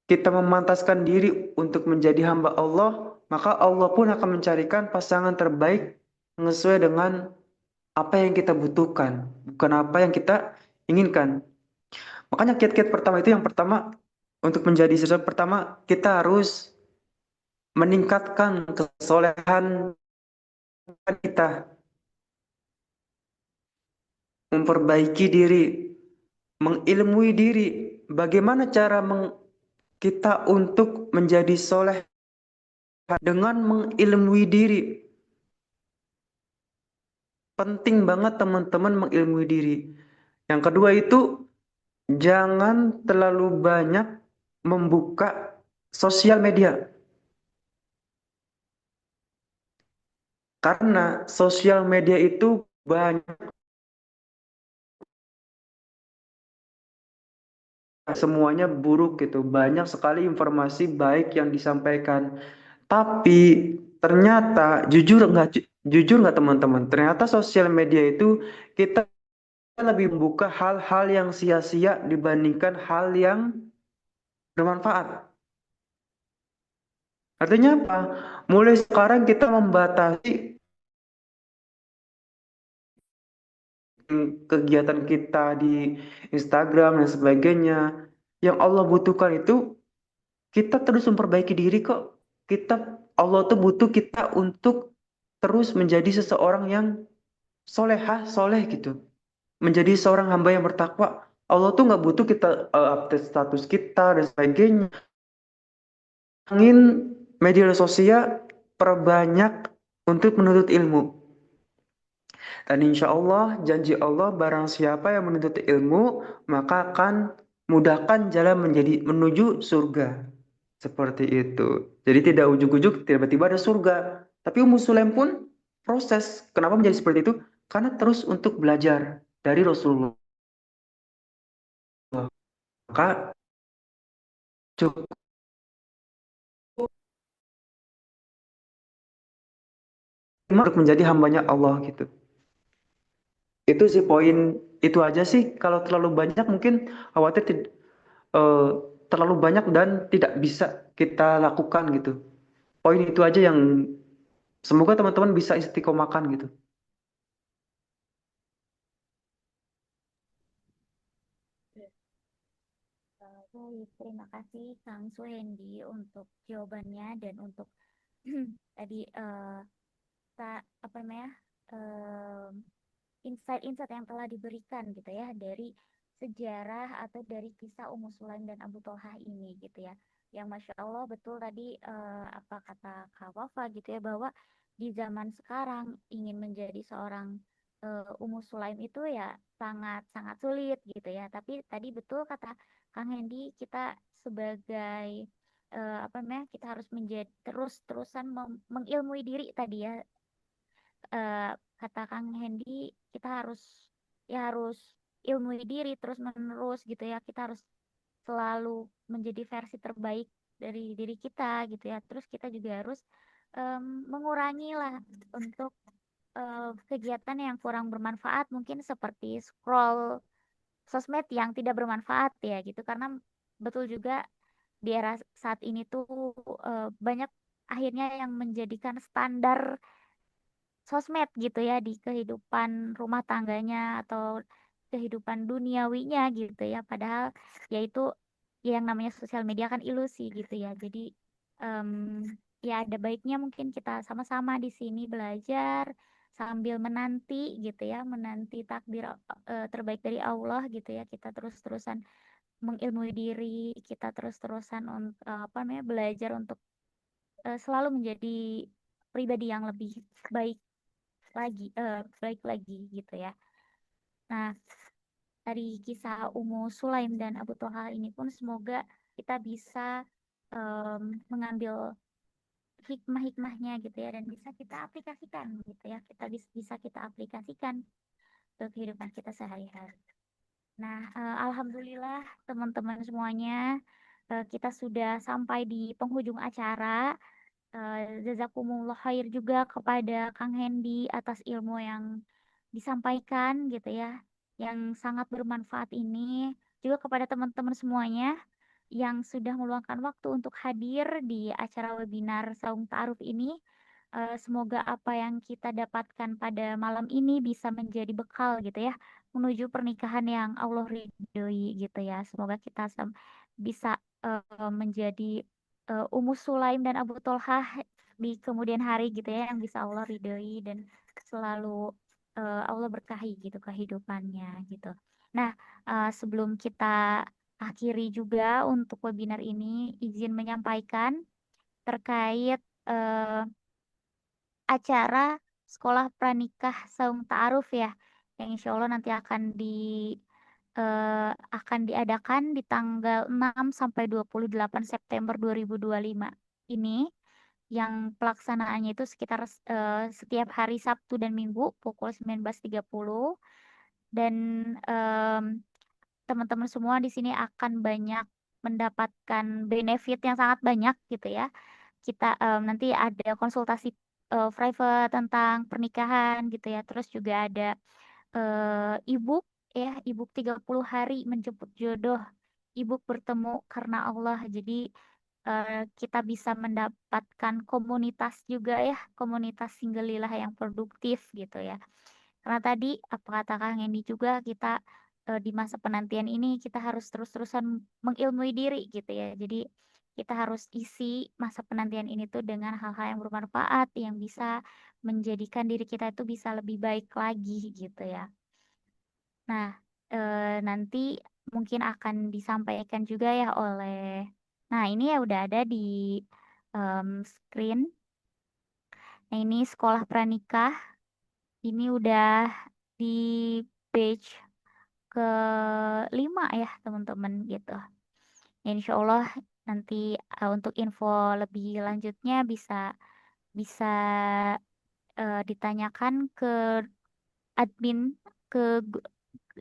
Speaker 4: kita memantaskan diri untuk menjadi hamba Allah, maka Allah pun akan mencarikan pasangan terbaik sesuai dengan apa yang kita butuhkan, bukan apa yang kita inginkan. Makanya kiat-kiat pertama itu, yang pertama, untuk menjadi seseorang, pertama kita harus meningkatkan kesolehan kita, memperbaiki diri, mengilmui diri. Bagaimana cara kita untuk menjadi soleh? Dengan mengilmui diri. Penting banget teman-teman mengilmui diri. Yang kedua itu, jangan terlalu banyak membuka sosial media. Karena sosial media itu banyak, semuanya buruk gitu. Banyak sekali informasi baik yang disampaikan. Tapi ternyata jujur nggak teman-teman? Ternyata sosial media itu kita lebih membuka hal-hal yang sia-sia dibandingkan hal yang bermanfaat. Artinya apa? Mulai sekarang kita membatasi kegiatan kita di Instagram dan sebagainya. Yang Allah butuhkan itu kita terus memperbaiki diri kok. Allah tuh butuh kita untuk terus menjadi seseorang yang solehah, soleh gitu. Menjadi seorang hamba yang bertakwa. Allah tuh nggak butuh kita update status kita dan sebagainya. Angin media sosial perbanyak untuk menuntut ilmu. Dan insya Allah, janji Allah, barang siapa yang menuntut ilmu, maka akan mudahkan jalan menuju surga. Seperti itu. Jadi tidak ujuk-ujuk tiba-tiba ada surga. Tapi Ummu Sulaim pun proses. Kenapa menjadi seperti itu? Karena terus untuk belajar dari Rasulullah. maka cukup untuk menjadi hambanya Allah gitu. Itu sih poin itu aja sih. Kalau terlalu banyak mungkin khawatir eh, terlalu banyak dan tidak bisa kita lakukan gitu. Poin itu aja yang semoga teman-teman bisa istiqomahkan gitu.
Speaker 1: Baik, terima kasih Kang Suhendi untuk jawabannya dan untuk tadi apa namanya em, insight-insight yang telah diberikan gitu ya dari sejarah atau dari kisah Ummu Sulaim dan Abu Thalhah ini gitu ya. Yang Masya Allah betul tadi apa kata Kak Wafa gitu ya bahwa di zaman sekarang ingin menjadi seorang Ummu Sulaim itu ya sangat-sangat sulit gitu ya. Tapi tadi betul kata Kang Hendi kita sebagai apa namanya kita harus menjadi terus-terusan mengilmui diri tadi ya eh, kata Kang Hendy kita harus ilmui diri terus menerus gitu ya kita harus selalu menjadi versi terbaik dari diri kita gitu ya terus kita juga harus mengurangi lah untuk kegiatan yang kurang bermanfaat mungkin seperti scroll sosmed yang tidak bermanfaat ya gitu karena betul juga di era saat ini tuh banyak akhirnya yang menjadikan standar sosmed gitu ya di kehidupan rumah tangganya atau kehidupan duniawinya gitu ya padahal yaitu yang namanya sosial media kan ilusi gitu ya jadi em, ya ada baiknya mungkin kita sama-sama di sini belajar sambil menanti gitu ya menanti takdir terbaik dari Allah gitu ya kita terus-terusan mengilmui diri kita terus-terusan apa namanya belajar untuk selalu menjadi pribadi yang lebih baik baik lagi gitu ya. Nah, dari kisah Ummu Sulaim dan Abu Thalhah ini pun semoga kita bisa mengambil hikmah-hikmahnya gitu ya dan bisa kita aplikasikan gitu ya. Kita bisa kita aplikasikan ke kehidupan kita sehari-hari. Nah, alhamdulillah teman-teman semuanya kita sudah sampai di penghujung acara. Jazakumullah khair juga kepada Kang Hendy atas ilmu yang disampaikan gitu ya, yang sangat bermanfaat ini. Juga kepada teman-teman semuanya yang sudah meluangkan waktu untuk hadir di acara webinar Saung Ta'aruf ini. Semoga apa yang kita dapatkan pada malam ini bisa menjadi bekal gitu ya, menuju pernikahan yang Allah ridhoi gitu ya. Semoga kita bisa menjadi Ummu Sulaim dan Abu Thalhah di kemudian hari gitu ya yang bisa Allah ridhoi dan selalu Allah berkahi gitu kehidupannya gitu. Nah, sebelum kita akhiri juga untuk webinar ini izin menyampaikan terkait acara Sekolah Pranikah Saung Ta'aruf ya yang insya Allah nanti akan diadakan di tanggal 6 sampai 28 September 2025 ini yang pelaksanaannya itu sekitar setiap hari Sabtu dan Minggu pukul 19.30 dan em, teman-teman semua di sini akan banyak mendapatkan benefit yang sangat banyak gitu ya. Kita nanti ada konsultasi private tentang pernikahan gitu ya. Terus juga ada ebook ya, ebook 30 hari menjemput jodoh, ebook bertemu karena Allah. Jadi kita bisa mendapatkan komunitas juga ya, komunitas singgelilah yang produktif gitu ya. Karena tadi apa kata Kang Hendy juga kita di masa penantian ini kita harus terus-terusan mengilmui diri gitu ya. Jadi kita harus isi masa penantian ini tuh dengan hal-hal yang bermanfaat yang bisa menjadikan diri kita itu bisa lebih baik lagi gitu ya. Nah, nanti mungkin akan disampaikan juga ya oleh, nah ini ya udah ada di screen. Nah ini sekolah pranikah, ini udah di page ke-5 ya teman-teman gitu. Ya, insya Allah nanti untuk info lebih lanjutnya bisa bisa ditanyakan ke admin ke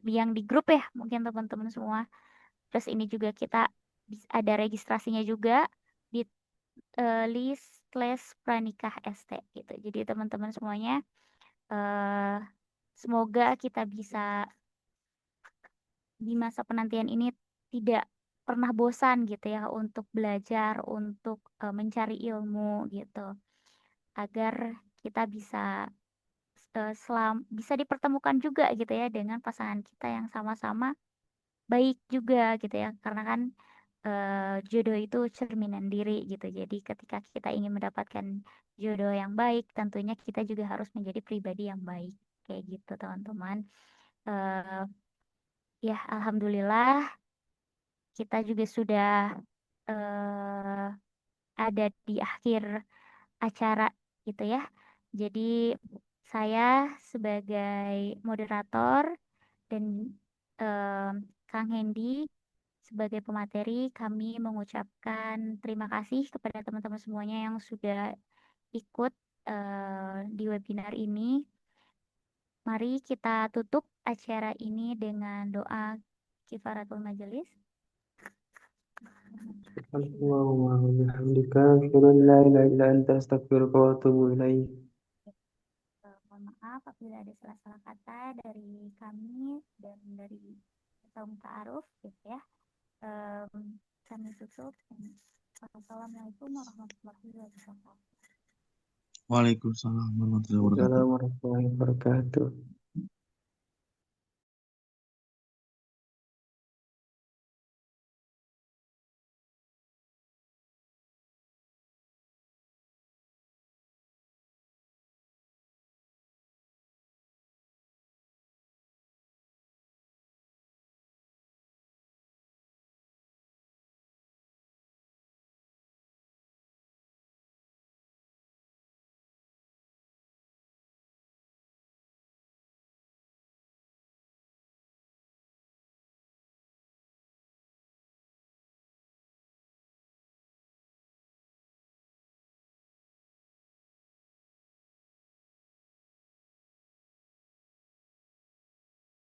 Speaker 1: yang di grup ya mungkin teman-teman semua. Terus ini juga kita ada registrasinya juga di list pranikah ST gitu. Jadi teman-teman semuanya eh, semoga kita bisa di masa penantian ini tidak pernah bosan gitu ya untuk belajar, untuk mencari ilmu gitu, agar kita bisa dipertemukan juga gitu ya dengan pasangan kita yang sama-sama baik juga gitu ya, karena kan jodoh itu cerminan diri gitu. Jadi ketika kita ingin mendapatkan jodoh yang baik, tentunya kita juga harus menjadi pribadi yang baik kayak gitu teman-teman. Eh, ya alhamdulillah kita juga sudah eh, ada di akhir acara gitu ya. Jadi saya sebagai moderator dan em, Kang Hendi sebagai pemateri, kami mengucapkan terima kasih kepada teman-teman semuanya yang sudah ikut di webinar ini. Mari kita tutup acara ini dengan doa kifaratul majelis.
Speaker 4: Subhanallah wa bihamdika asyhadu an la ilaha illa anta astaghfiruka wa atubu ilaik.
Speaker 1: Mohon maaf apabila ada salah-salah kata dari kami dan dari kaum ta'aruf gitu ya. Kami tutup. Wassalamualaikum warahmatullahi wabarakatuh.
Speaker 5: Waalaikumsalam warahmatullahi wabarakatuh.
Speaker 4: Assalamualaikum warahmatullahi wabarakatuh.